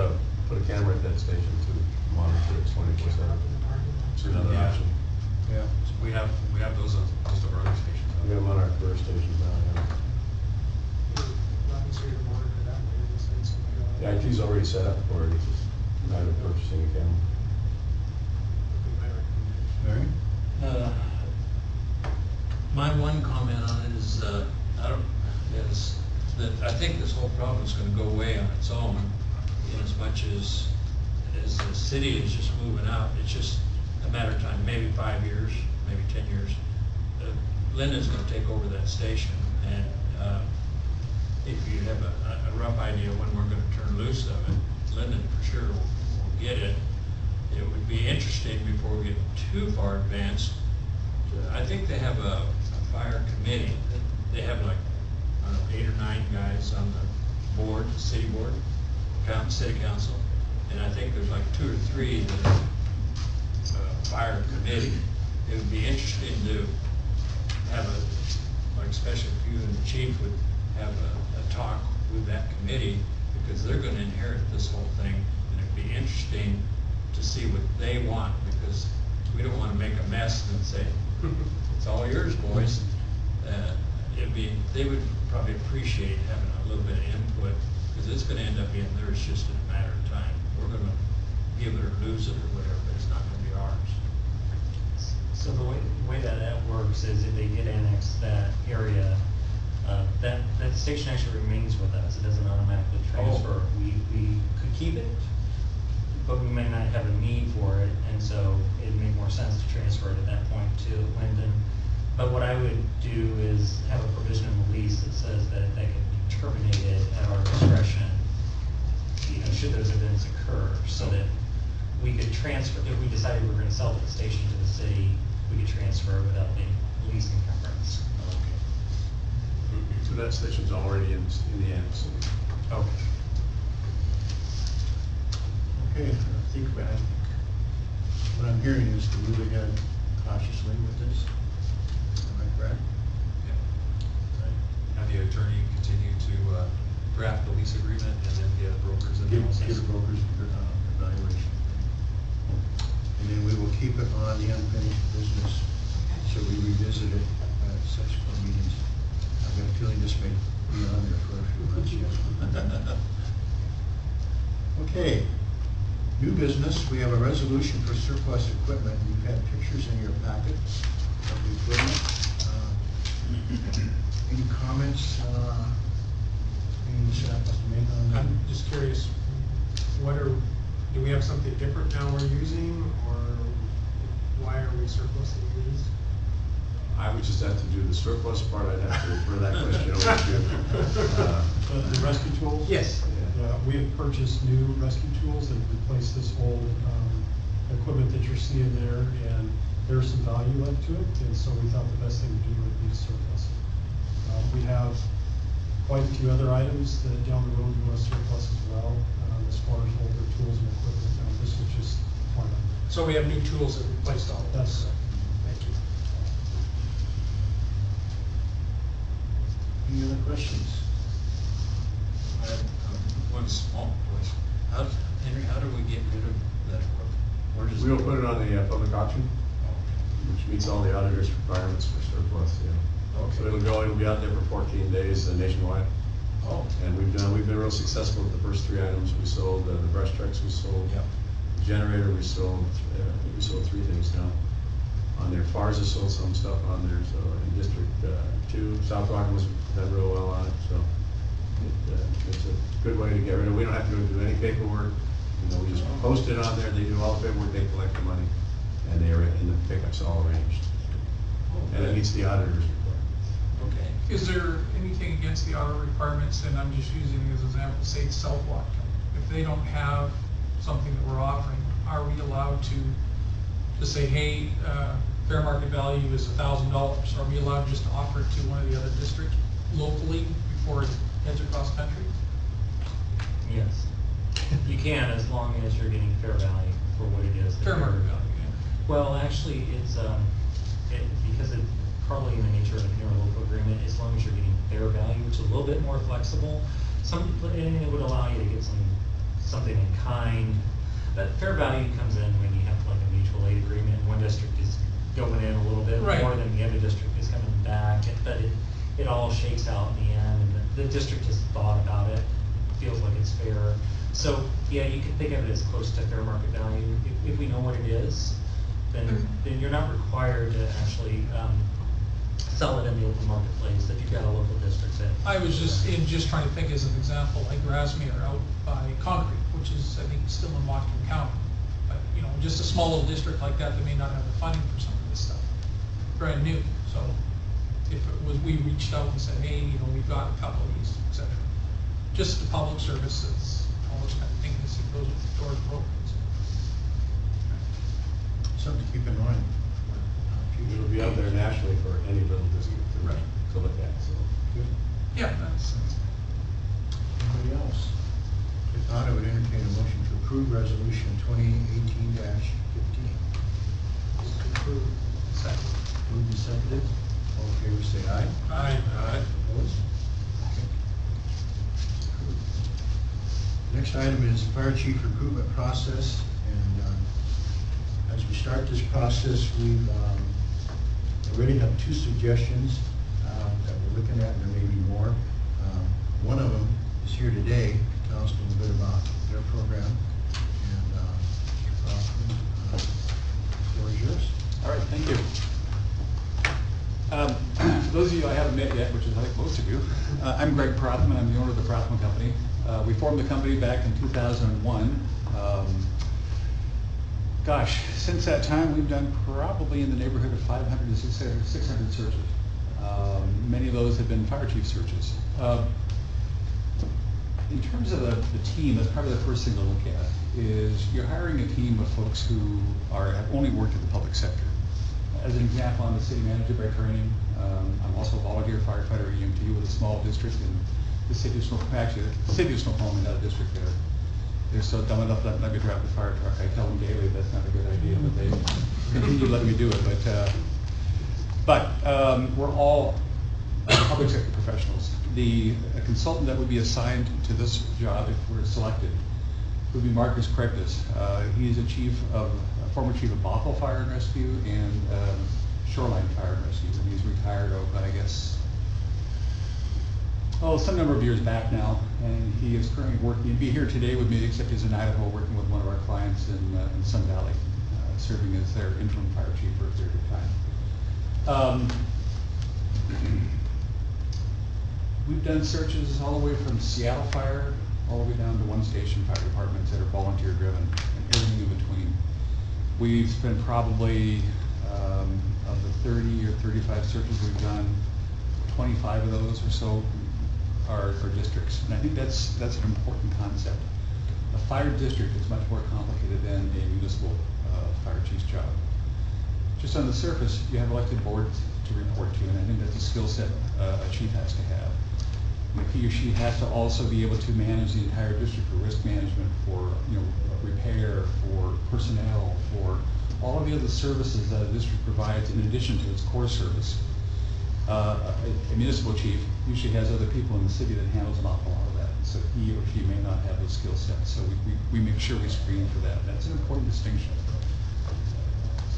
put a camera at that station to monitor it 24/7. It's another Yeah. option. Yeah. We have those on most of our other stations. We have them on our first stations now, Nothing's here to monitor that way, just send somebody yeah. out. The IT's already set up for it, it's just a matter of purchasing a camera. Would be my recommendation. My one comment on it is, is that I think this whole problem is gonna go away on its own, in as much as the city is just moving out. It's just a matter of time, maybe 5 years, maybe 10 years. Linden's gonna take over that station, and, if you have a rough idea when we're gonna turn loose of it, Linden for sure will get it. It would be interesting before we get too far advanced. I think they have a fire committee. They have like, I don't know, 8 or 9 guys on the board, the city board, city council. And I think there's like 2 or 3 that are fire committee. It would be interesting to have like especially if you and the chief would have a talk with that committee, because they're gonna inherit this whole thing. And it'd be interesting to see what they want, because we don't wanna make a mess and say, it's all yours, boys. They would probably appreciate having a little bit of input, because it's gonna end up being theirs just in a matter of time. We're gonna give it or lose it or whatever, but it's not gonna be ours. so the way that works is if they get annexed that area, that station actually remains with us. It doesn't automatically transfer. We could keep it, but we may not have a need for it, and so it'd make more sense to transfer it at that point to Linden. But what I would do is have a provision in the lease that says that they can be terminated at our discretion, you know, should those events occur, so that we could transfer, if we decided we were gonna sell the station to the city, we could transfer without the lease encumbrance. So that station's already in the annex. Okay. Okay, I think what I'm hearing is to move ahead cautiously with this. Am I correct? Yeah. Have the attorney continue to draft the lease agreement, and then get brokers and Give process. the brokers evaluation. And then we will keep it on the unfinished business, so we revisit it at subsequent meetings. I've got a feeling this may be on there for a few months yet. Okay, new business, we have a resolution for surplus equipment. You've had pictures in your packet of the equipment. Any comments, any staff has to make on that? I'm just curious, do we have something different now we're using, or why are we surplusing these? I would just have to do the surplus part, I'd have to refer that question over to rescue tools? Yes. Yeah, we have purchased new rescue tools that replace this old, equipment that you're seeing there, and there's some value left to it, and so we thought the best thing to do would be to surplus it. We have quite a few other items that down the road we want to surplus as well, as far as older tools and equipment. This is just one of them. So we have new tools that replaced all of That's this. correct. Thank you. Any other questions? I have one small question. Henry, how do we get rid of that equipment? Where does We will it go? put it on the public auction, which meets all the auditor's requirements for surplus, yeah. Okay. So it'll be out there for 14 days nationwide. Oh. And we've been real successful with the first 3 items we sold, the brush trucks we sold. Yep. The generator we sold, I think we sold 3 things now. On there, FARS has sold some stuff on there, so in District 2, South Rockland was done real well on it, so it's a good way to get rid of it. We don't have to go do any paperwork, we just post it on there, they do all the paperwork, they collect the money, and the pickup's all arranged. And it meets the auditor's requirement. Okay. Is there anything against the auto requirements, and I'm just using it as an example, say it's South Watertown. If they don't have something that we're offering, are we allowed to say, hey, fair market value is $1,000? Are we allowed just to offer it to one of the other districts locally before it heads across country? Yes. You can, as long as you're getting fair value for what it is. that Fair market you're- value, yeah. Well, actually, it's, because it's probably in the nature of an interlocal agreement, as long as you're getting fair value, it's a little bit more flexible. And it would allow you to get something in kind. But fair value comes in when you have like a mutual aid agreement, one district is going in a little bit Right. more than the other district is coming back, but it all shakes out in the end, and the district has thought about it, feels like it's fair. So, yeah, you can think of it as close to fair market value. If we know what it is, then you're not required to actually, sell it in the open marketplace if you've got a local district that. I was just trying to think as an example, like Grasmere out by Concrete, which is, I think, still in Washington County. But, just a small little district like that may not have the funding for some of this stuff, brand new. So if it was, we reached out and said, hey, we've got a couple of these, et cetera. Just the public service, that's always kind of thinking to see if those doors were open. Something to keep in mind. It'll be out there nationally for any little district to look at, so. Good. Yeah, that's. Anybody else? If not, I would entertain a motion to approve resolution 2018-15. Approve. Second. Moved and seconded. All in favor, say aye. Aye. Opposed? Okay. Approved. Next item is fire chief recruitment process, and as we start this process, we already have 2 suggestions that we're looking at, and there may be more. One of them is here today to tell us a little bit about their program, and Mr. Kaufman, the floor is yours. All right, thank you. Those of you I haven't met yet, which is I think most of you, I'm Greg Prothman. I'm the owner of the Prothman Company. We formed the company back in 2001. Gosh, since that time, we've done probably in the neighborhood of 500 to 600 searches. Many of those have been fire chief searches. In terms of the team, that's probably the first thing to look at, is you're hiring a team of folks who have only worked in the public sector. As an example, I'm a city manager by training. I'm also a volunteer firefighter at EMT with a small district in the city of Snoqualmie. Actually, the city of Snoqualmie, not a district there. They're so dumb enough to let me drive the fire truck. I tell them daily that's not a good idea, but they continue letting me do it. But we're all public sector professionals. The consultant that would be assigned to this job, if we're selected, would be Marcus Kreiptis. He is a former chief of Bothell Fire and Rescue and Shoreline Fire and Rescue, and he's retired, I guess, some number of years back now, and he is currently working. He'd be here today with me, except he's in Idaho working with one of our clients in Sun Valley, serving as their interim fire chief for a period of time. We've done searches all the way from Seattle Fire all the way down to one station fire departments that are volunteer driven and everything in between. We've spent probably, of the 30 or 35 searches we've done, 25 of those or so our districts, and I think that's an important concept. A fire district is much more complicated than a municipal fire chief's job. Just on the surface, you have elected boards to report to, and I think that's a skill set a chief has to have. And he or she has to also be able to manage the entire district for risk management, for repair, for personnel, for all of the other services that a district provides in addition to its core service. A municipal chief usually has other people in the city that handles an awful lot of that, so he or she may not have those skill sets. So we make sure we screen for that. That's an important distinction.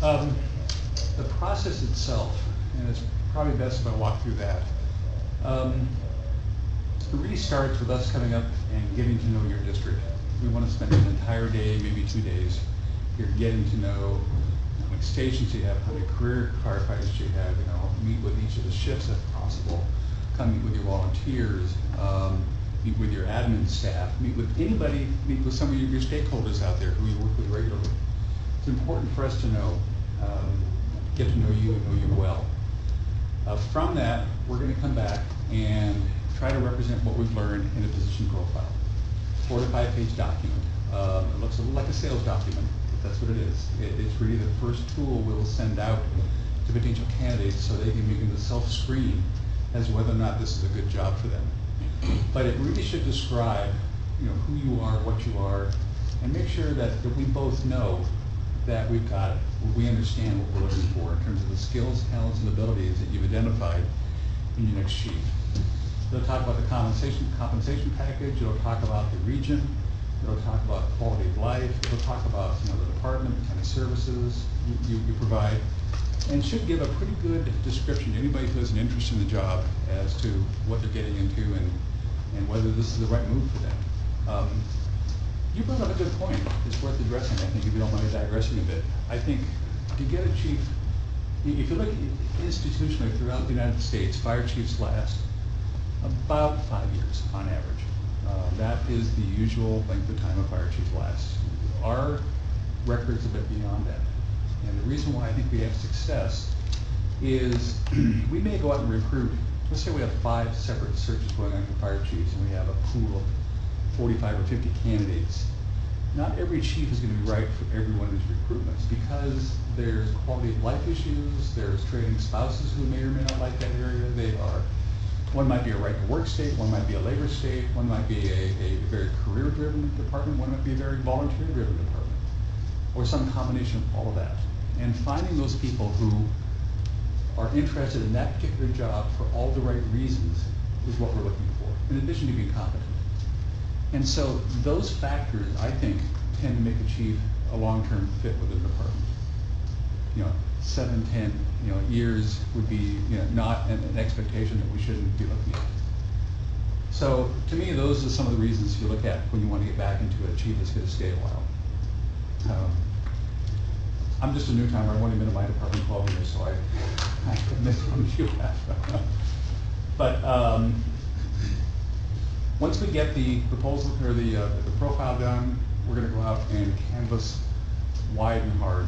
The process itself, and it's probably best if I walk through that. It really starts with us coming up and getting to know your district. We want to spend an entire day, maybe 2 days, here getting to know how many stations you have, how many career firefighters you have, meet with each of the shifts if possible, come meet with your volunteers, meet with your admin staff, meet with anybody, meet with some of your stakeholders out there who you work with regularly. It's important for us to know, get to know you and know you well. From that, we're going to come back and try to represent what we've learned in a position profile. 4 to 5 page document. It looks a little like a sales document, but that's what it is. It's really the first tool we'll send out to potential candidates so they can begin to self-screen as to whether or not this is a good job for them. But it really should describe who you are, what you are, and make sure that we both know that we've got it. We understand what we're looking for in terms of the skills, talents, and abilities that you've identified in your next sheet. It'll talk about the compensation package. It'll talk about the region. It'll talk about quality of life. It'll talk about the department, the kind of services you provide, and should give a pretty good description to anybody who has an interest in the job as to what they're getting into and whether this is the right move for them. You brought up a good point. It's worth addressing, I think, if you don't mind digressing a bit. I think to get a chief, if you look institutionally throughout the United States, fire chiefs last about 5 years on average. That is the usual length of time a fire chief lasts. Our record's a bit beyond that. And the reason why I think we have success is we may go out and recruit, let's say we have 5 separate searches going on for fire chiefs and we have a pool of 45 or 50 candidates. Not every chief is going to be right for every one of these recruitments because there's quality of life issues, there's training spouses who may or may not like that area. One might be a right to work state, one might be a labor state, one might be a very career-driven department, one might be a very volunteer-driven department, or some combination of all of that. And finding those people who are interested in that particular job for all the right reasons is what we're looking for, in addition to being competent. And so those factors, I think, tend to make a chief a long-term fit with the department. 7, 10, years would be not an expectation that we shouldn't be looking at. So to me, those are some of the reasons you look at when you want to get back into a chief that's going to stay a while. I'm just a new timer. I've only been in my department 12 years, so I miss what you have. But once we get the proposal or the profile done, we're going to go out and canvass wide and hard.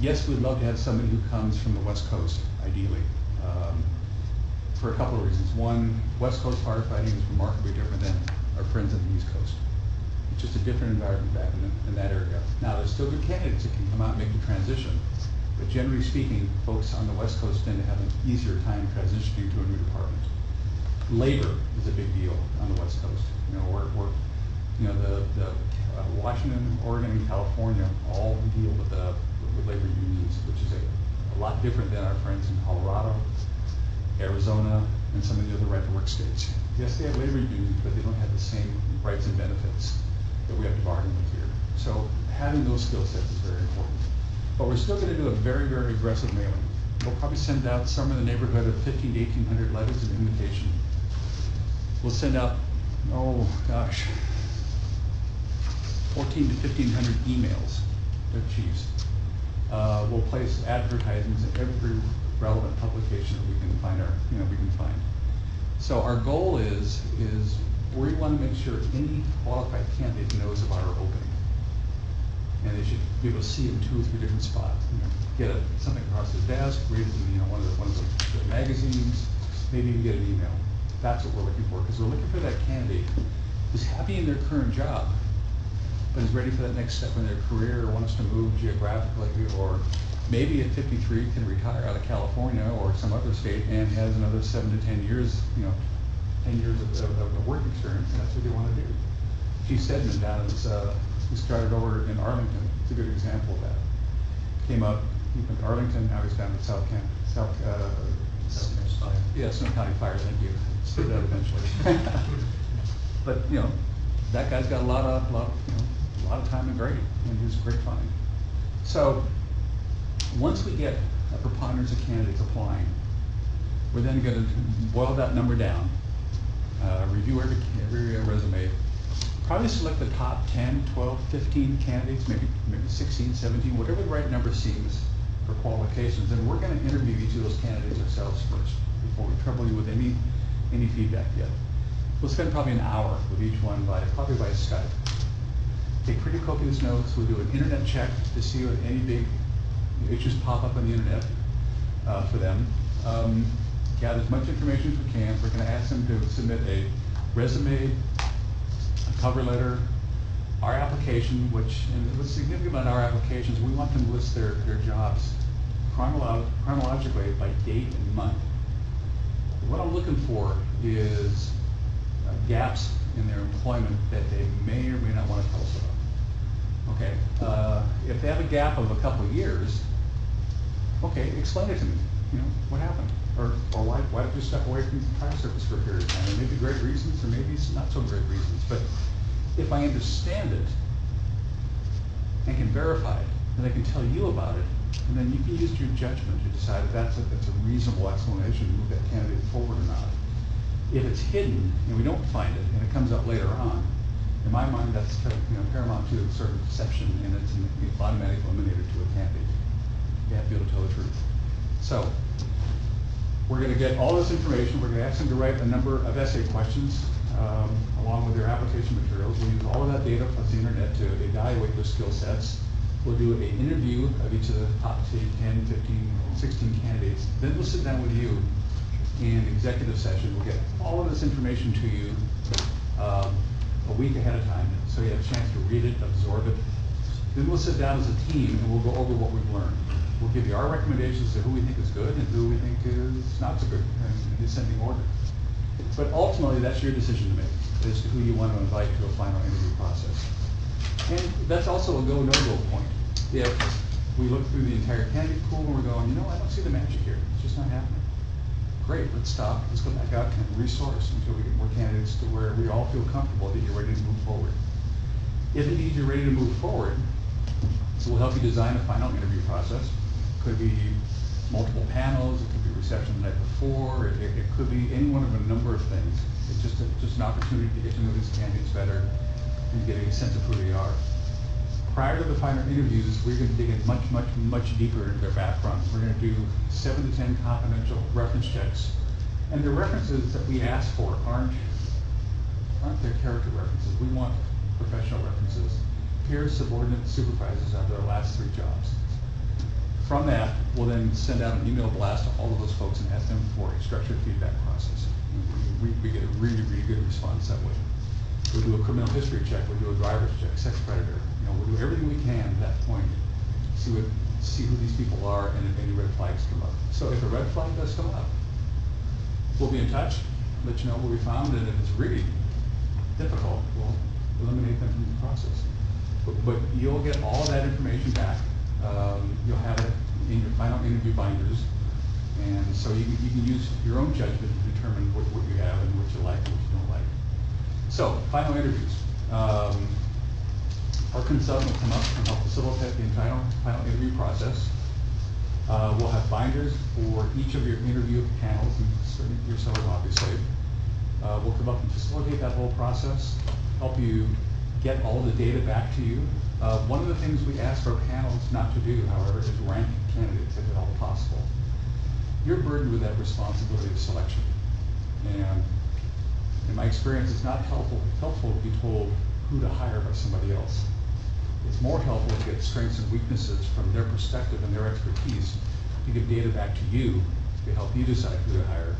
Yes, we'd love to have somebody who comes from the West Coast, ideally, for a couple of reasons. One, West Coast firefighting is remarkably different than our friends on the East Coast. It's just a different environment back in that area. Now, there's still good candidates that can come out and make the transition, but generally speaking, folks on the West Coast tend to have an easier time transitioning to a new department. Labor is a big deal on the West Coast. Washington, Oregon, and California all deal with labor unions, which is a lot different than our friends in Colorado, Arizona, and some of the other right-to-work states. Yes, they have labor unions, but they don't have the same rights and benefits that we have to bargain with here. So having those skill sets is very important. But we're still going to do a very, very aggressive mailing. We'll probably send out somewhere in the neighborhood of 1,500 to 1,800 letters of invitation. We'll send out, 1,400 to 1,500 emails to chiefs. We'll place advertisements in every relevant publication that we can find. So our goal is we want to make sure any qualified candidate knows of our opening, and they should be able to see it in 2 or 3 different spots. Get something across their desk, read it in one of the magazines, maybe even get an email. That's what we're looking for, because we're looking for that candidate who's happy in their current job, but is ready for that next step in their career, or wants to move geographically, or maybe at 53 can retire out of California or some other state and has another 7 to 10 years, 10 years of work experience, and that's what they want to do. Chief Stedman down is, who started over in Arlington, it's a good example of that. Came up, he went to Arlington, now he's down in Snow County Fire, thank you. Say that eventually. But, that guy's got a lot of time and grade, and he's a great find. So, once we get a preponderance of candidates applying, we're then going to boil that number down, review every resume, probably select the top 10, 12, 15 candidates, maybe 16, 17, whatever the right number seems for qualifications, and we're going to interview each of those candidates ourselves first before we trouble you with any feedback yet. We'll spend probably an hour with each one probably by Skype. Take pretty copious notes. We'll do an internet check to see what any big issues pop up on the internet for them. Gather as much information as we can. We're going to ask them to submit a resume, a cover letter, our application, and what's significant about our applications, we want them to list their jobs chronologically by date and month. What I'm looking for is gaps in their employment that they may or may not want to tell us about. Okay, if they have a gap of a couple of years, okay, explain it to me. What happened? Or why did you step away from the fire service for a period of time? There may be great reasons, or maybe not so great reasons. But if I understand it and can verify it, then I can tell you about it, and then you can use your judgment to decide if that's a reasonable explanation to move that candidate forward or not. If it's hidden and we don't find it, and it comes out later on, in my mind, that's paramount to sort of deception, and it's automatically eliminated to a candidate. You have to be able to tell the truth. So, we're going to get all this information. We're going to ask them to write a number of essay questions along with their application materials. We'll use all of that data plus the internet to evaluate their skill sets. We'll do an interview of each of the top 10, 15, 16 candidates. Then we'll sit down with you in executive session. We'll get all of this information to you a week ahead of time, so you have a chance to read it, absorb it. Then we'll sit down as a team and we'll go over what we've learned. We'll give you our recommendations to who we think is good and who we think is not so good in descending order. But ultimately, that's your decision to make, as to who you want to invite to a final interview process. And that's also a go, no-go point. If we look through the entire candidate pool and we're going, I don't see the magic here. It's just not happening. Great, let's stop. Let's go back out and resource until we get more candidates to where we all feel comfortable that you're ready to move forward. If indeed you're ready to move forward, we'll help you design a final interview process. Could be multiple panels, it could be reception the night before, it could be any one of a number of things. It's just an opportunity to get to know these candidates better and get a sense of who they are. Prior to the final interviews, we're going to dig in much deeper into their background. We're going to do 7 to 10 confidential reference checks. And the references that we ask for aren't their character references. We want professional references. Peers, subordinates, supervisors after their last 3 jobs. From that, we'll then send out an email blast to all of those folks and ask them for a structured feedback process. We get a really good response that way. We'll do a criminal history check, we'll do a driver's check, sex predator. We'll do everything we can at that point, see who these people are, and if any red flags come up. So if a red flag does come up, we'll be in touch, let you know what we found, and if it's really difficult, we'll eliminate them from the process. But you'll get all of that information back. You'll have it in your final interview binders, and so you can use your own judgment to determine what you have and what you like and what you don't like. So, final interviews. Our consultant will come up and help facilitate the entire final interview process. We'll have binders for each of your interview panels, and certainly yourself, obviously. We'll come up and facilitate that whole process, help you get all the data back to you. One of the things we ask our panels not to do, however, is rank candidates if at all possible. You're burdened with that responsibility of selection. And in my experience, it's not helpful to be told who to hire by somebody else. It's more helpful to get strengths and weaknesses from their perspective and their expertise to give data back to you to help you decide who to hire.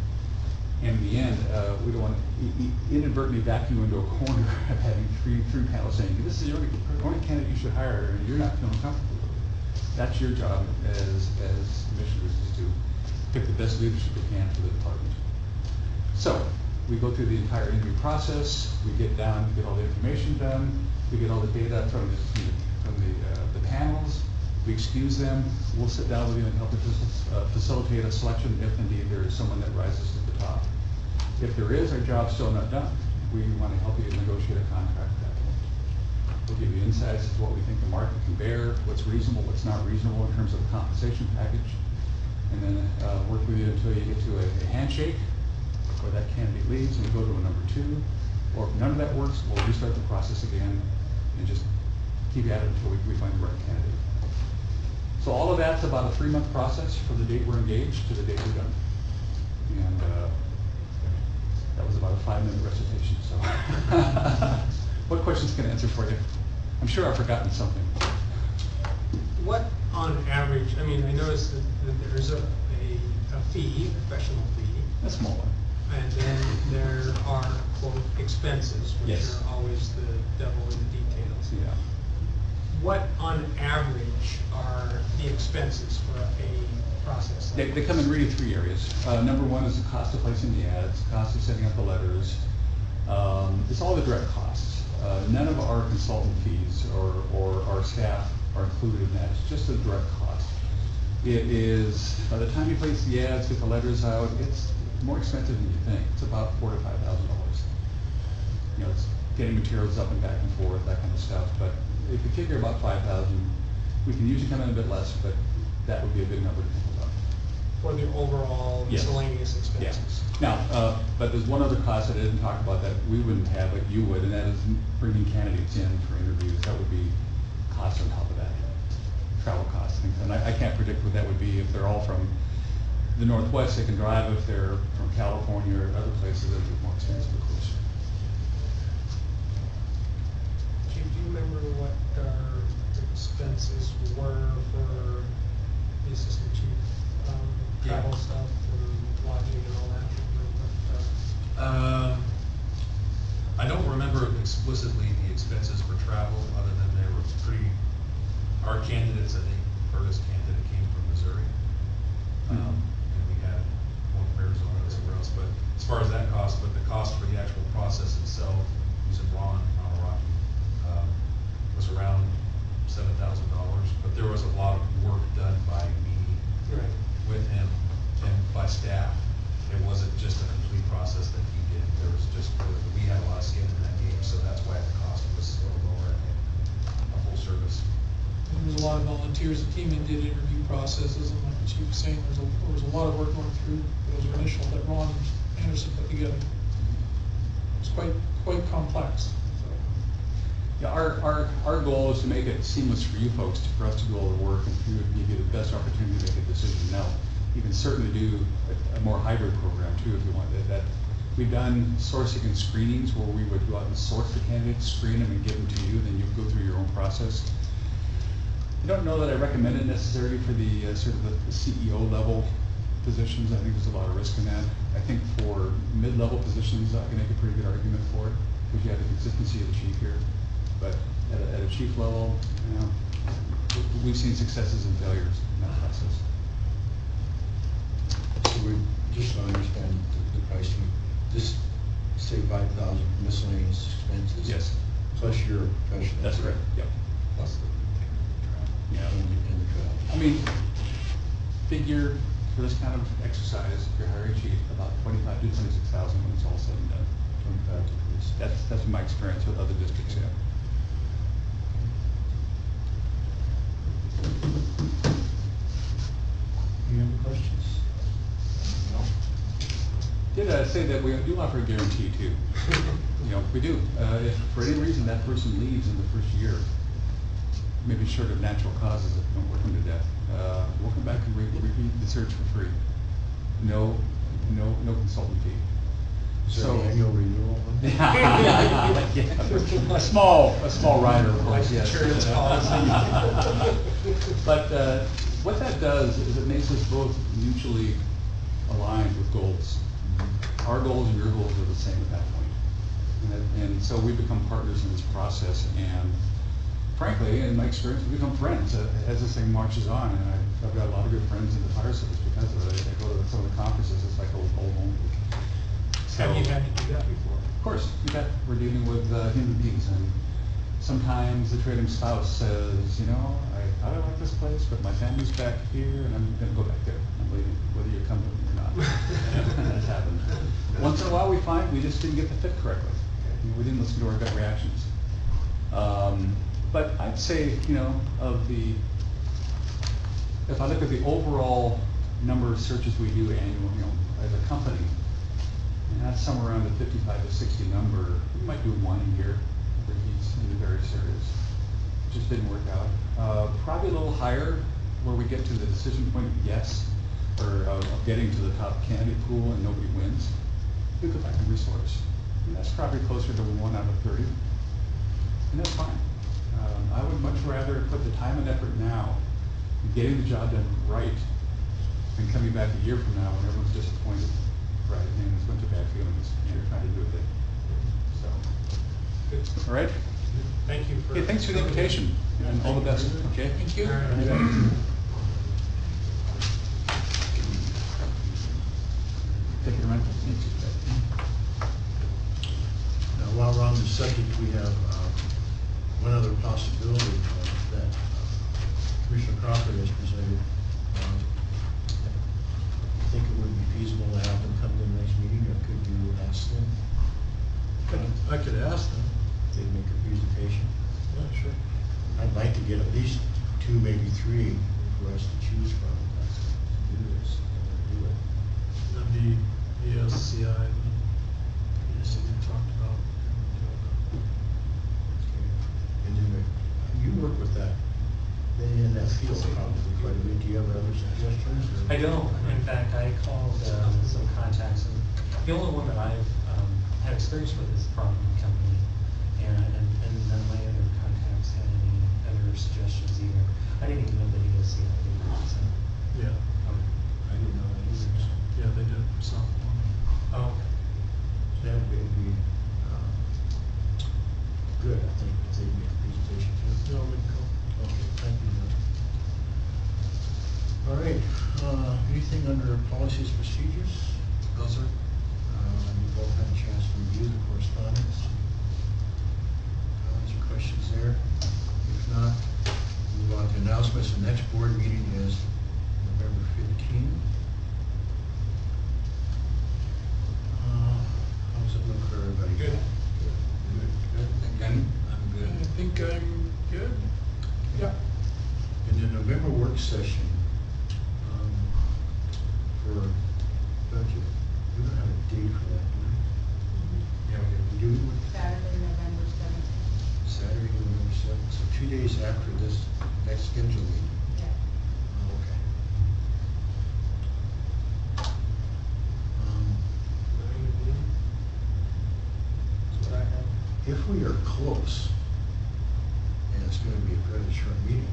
And in the end, we don't want to inadvertently vacuum into a corner of having three panels saying, this is the only candidate you should hire, and you're not feeling comfortable with it. That's your job as commissioners, is to pick the best leadership you can for the department. So, we go through the entire interview process, we get down, get all the information done, we get all the data from the panels, we excuse them, we'll sit down with you and help you facilitate a selection if indeed there is someone that rises to the top. If there is, our job's still not done. We want to help you negotiate a contract at that point. We'll give you insights as to what we think the market can bear, what's reasonable, what's not reasonable in terms of the compensation package, and then work with you until you get to a handshake, where that candidate leaves, and we go to a number 2. Or if none of that works, we'll restart the process again and just keep at it until we find the right candidate. So all of that's about a 3-month process from the date we're engaged to the date we're done. And that was about a 5-minute recitation, so. What questions can I answer for you? I'm sure I've forgotten something. What, on average, I mean, I noticed that there's a fee, a professional fee, A small one. and then there are, quote, expenses, which Yes. are always the devil in the details. Yeah. What, on average, are the expenses for a process? They like come in this? really 3 areas. Number 1 is the cost of placing the ads, cost of setting up the letters. It's all the direct costs. None of our consultant fees or our staff are included in that. It's just the direct cost. It is, by the time you place the ads, get the letters out, it's more expensive than you think. It's about $4,000 to $5,000. You know, it's getting materials up and back and forth, that kind of stuff. But if you figure about 5,000, we can usually come in a bit less, but that would be a big number to think about. For the overall Yes. miscellaneous Yeah. expenses? Now, but there's one other cost that I didn't talk about that we wouldn't have, but you would, and that is bringing candidates in for interviews. That would be cost on top of that. Travel costs, things. And I can't predict what that would be. If they're all from the Northwest, they can drive. If they're from California or other places, it'd be more expensive, of course. Chief, do you remember what our expenses were for the assistant chief? Yeah. Travel stuff and lodging and all that? I don't remember explicitly the expenses for travel, other than they were our candidates, I think, Curtis candidate came from Missouri. And we had one from Arizona and somewhere else, but as far as that cost, but the cost for the actual process itself, using Ron Rocky, was around $7,000, but there was a lot of work done by me Right. with him and by staff. It wasn't just a complete process that he did. There was we had a lot of skin in that game, so that's why the cost was a little lower than a full service. And there's a lot of volunteers that came in, did interview processes, and like the chief was saying, there was a lot of work going through those initial that Ron Anderson put together. It's quite complex, so. Yeah, our goal is to make it seamless for you folks, for us to do all the work and for you to give you the best opportunity to make a decision. Now, you can certainly do a more hybrid program too if you want that. We've done sourcing and screenings where we would go out and source the candidates, screen them and give them to you, then you go through your own process. I don't know that I recommend it necessarily for the sort of the CEO level positions. I think there's a lot of risk in that. I think for mid-level positions, I can make a pretty good argument for it, because you have the consistency of the chief here. But at a chief level, you know, we've seen successes and failures in that process. So we just want to understand the pricing. Just say 5,000 miscellaneous expenses. Yes. Plus your professional. That's correct, yep. Plus the Yeah. And the travel. I mean, figure for this kind of exercise, if you're hiring a chief, about 25 to 26,000 when it's all said and done. 25 to 26. That's my experience with other districts, yeah. Any other questions? No? Did I say that we do offer a guarantee too? You know, we do. If for any reason that person leaves in the first year, maybe short of natural causes, if we don't work them to death, we'll come back and repeat the search for free. No consultant fee. Is there So- an annual renewal on that? Yeah. A small rider, of course, yes. Insurance policy. But what that does is it makes us both mutually aligned with goals. Our goals and your goals are the same at that point. And so we become partners in this process, and frankly, in my experience, we become friends as this thing marches on, and I've got a lot of good friends in the fire service because of it. I go to some of the conferences, it's like old home. Have you had to do that before? Of course, we're dealing with human beings, and sometimes the trading spouse says, you know, I thought I liked this place, but my family's back here, and I'm gonna go back there. I'm leaving, whether you're coming with me or not. That's happened. Once in a while, we find we just didn't get the fit correctly. We didn't listen to our gut reactions. But I'd say, you know, if I look at the overall number of searches we do annually, you know, as a company, and that's somewhere around the 55 to 60 number, we might do one a year where he's in the very serious. Just didn't work out. Probably a little higher where we get to the decision point of yes, or of getting to the top candidate pool and nobody wins. We go back and resource. And that's probably closer to 1 out of 30. And that's fine. I would much rather put the time and effort now in getting the job done right than coming back a year from now when everyone's disappointed, right? And there's a bunch of bad feelings and you're trying to do a thing. So, all right? Thank you for. Hey, thanks for the invitation and all the best, okay? Thank you. Take it around. Now, while we're on the subject, we have one other possibility that Commissioner Crawford has presented. I think it would be feasible to have them come to the next meeting, or could you ask them? I could ask them. They'd make a presentation. Yeah, sure. I'd like to get at least 2, maybe 3 for us to choose from. To do this, do it. That'd be ESCI, that we talked about. And then you work with that, in that field probably quite a bit. Do you have other suggestions? Or? I don't. In fact, I called some contacts, and the only one that I've had experience with is the property company, and none of my other contacts had any other suggestions either. I didn't even know that ESCI did that, so. Yeah, I didn't know that either. So. yeah, they did some. Oh, okay. That would be good, I think, if they make a presentation too. Yeah, we can go. Okay, thank you. All right, anything under policies, procedures? No, sir. You both had a chance to review the correspondence. Comments or questions there? If not, move on to announcements. The next board meeting is November 15th. How's it look for everybody? Good. Good. I'm good. I think I'm good. Yeah. In the November work session, for budget, we don't have a date for that, do we? Yeah, we Do we? Saturday, November 17th. Saturday, November 7th, so 2 days after this next scheduled meeting. Yeah. Okay. That's what I have. If we are close, and it's gonna be a fairly short meeting,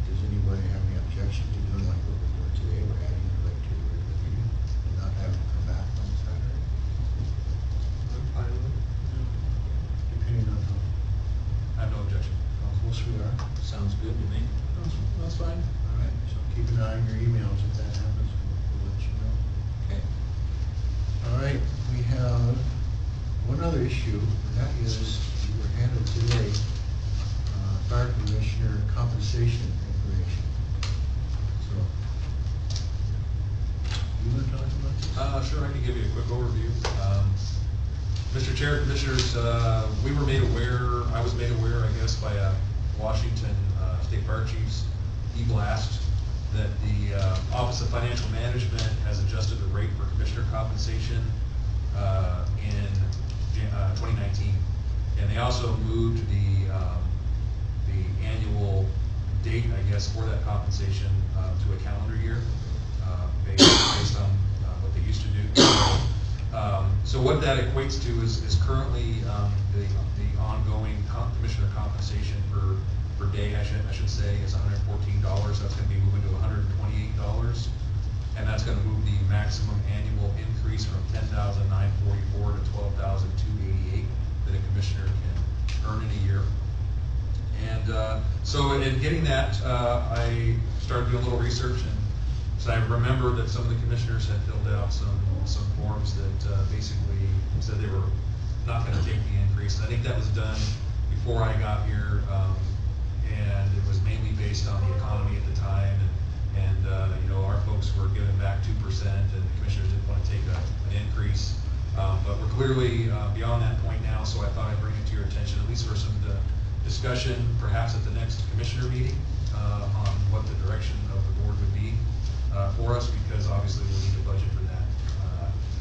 does anybody have any objection to doing like what we're doing today, we're adding it right to the regular meeting, and not having to come back on Saturday? I'm fine with it. Depending on I have no objection. how close we are. Sounds good to me. That's fine. All right, so keep an eye on your emails. If that happens, we'll let you know. Okay. All right, we have one other issue, and that is, we were handled today, fire commissioner compensation information. So, you want to talk about this? Sure, I can give you a quick overview. Mr. Chair, Commissioners, we were made aware, I was made aware, I guess, by Washington State Fire Chiefs e-blast that the Office of Financial Management has adjusted the rate for commissioner compensation in 2019. And they also moved the annual date, I guess, for that compensation to a calendar year based on what they used to do. So what that equates to is currently the ongoing commissioner compensation per day, I should say, is $114. That's going to be moving to $128 and that's gonna move the maximum annual increase from 10,944 to 12,288 that a commissioner can earn in a year. And so in getting that, I started doing a little research, and so I remember that some of the commissioners had filled out some forms that basically said they were not gonna take the increase. And I think that was done before I got here, and it was mainly based on the economy at the time, and you know, our folks were giving back 2%, and the commissioners didn't want to take an increase. But we're clearly beyond that point now, so I thought I'd bring it to your attention, at least for some discussion, perhaps at the next commissioner meeting, on what the direction of the board would be for us, because obviously we'll need to budget for that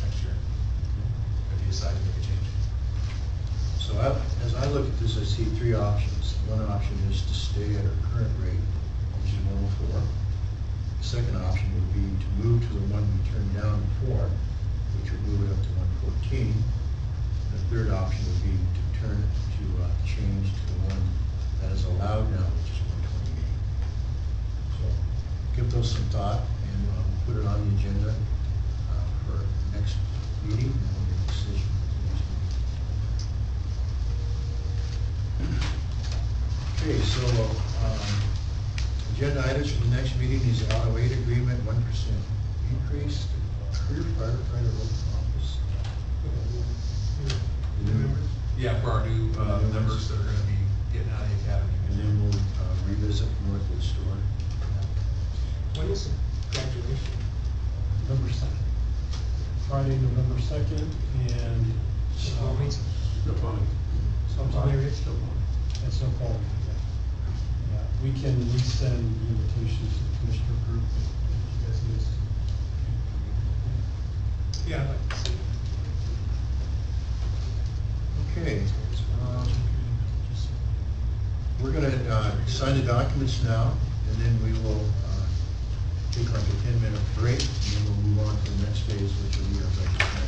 next year, if you decide to make a change. So as I look at this, I see three options. One option is to stay at our current rate, which is 104. The second option would be to move to the one we turned down before, which would move it up to 114. The third option would be to change to the one that is allowed now, which is 128. So give those some thought, and we'll put it on the agenda for next meeting, and we'll make a decision at the next meeting. Okay, so agenda items for the next meeting is the auto aid agreement, 1% increase, career firefighter open office. New members? Yeah, for our new members that are gonna be getting out of the academy. And then we'll revisit Northwood Store. When is the graduation? November 2nd. Friday, November 2nd, and. Well, means- No fun. Still fun. It's no problem. Yeah, we can resend the invitations to the commissioner group if you guys need us to. Yeah, I'd like to see it. Okay. We're gonna sign the documents now, and then we will take like a 10-minute break, and then we'll move on to the next phase, which will be our budget.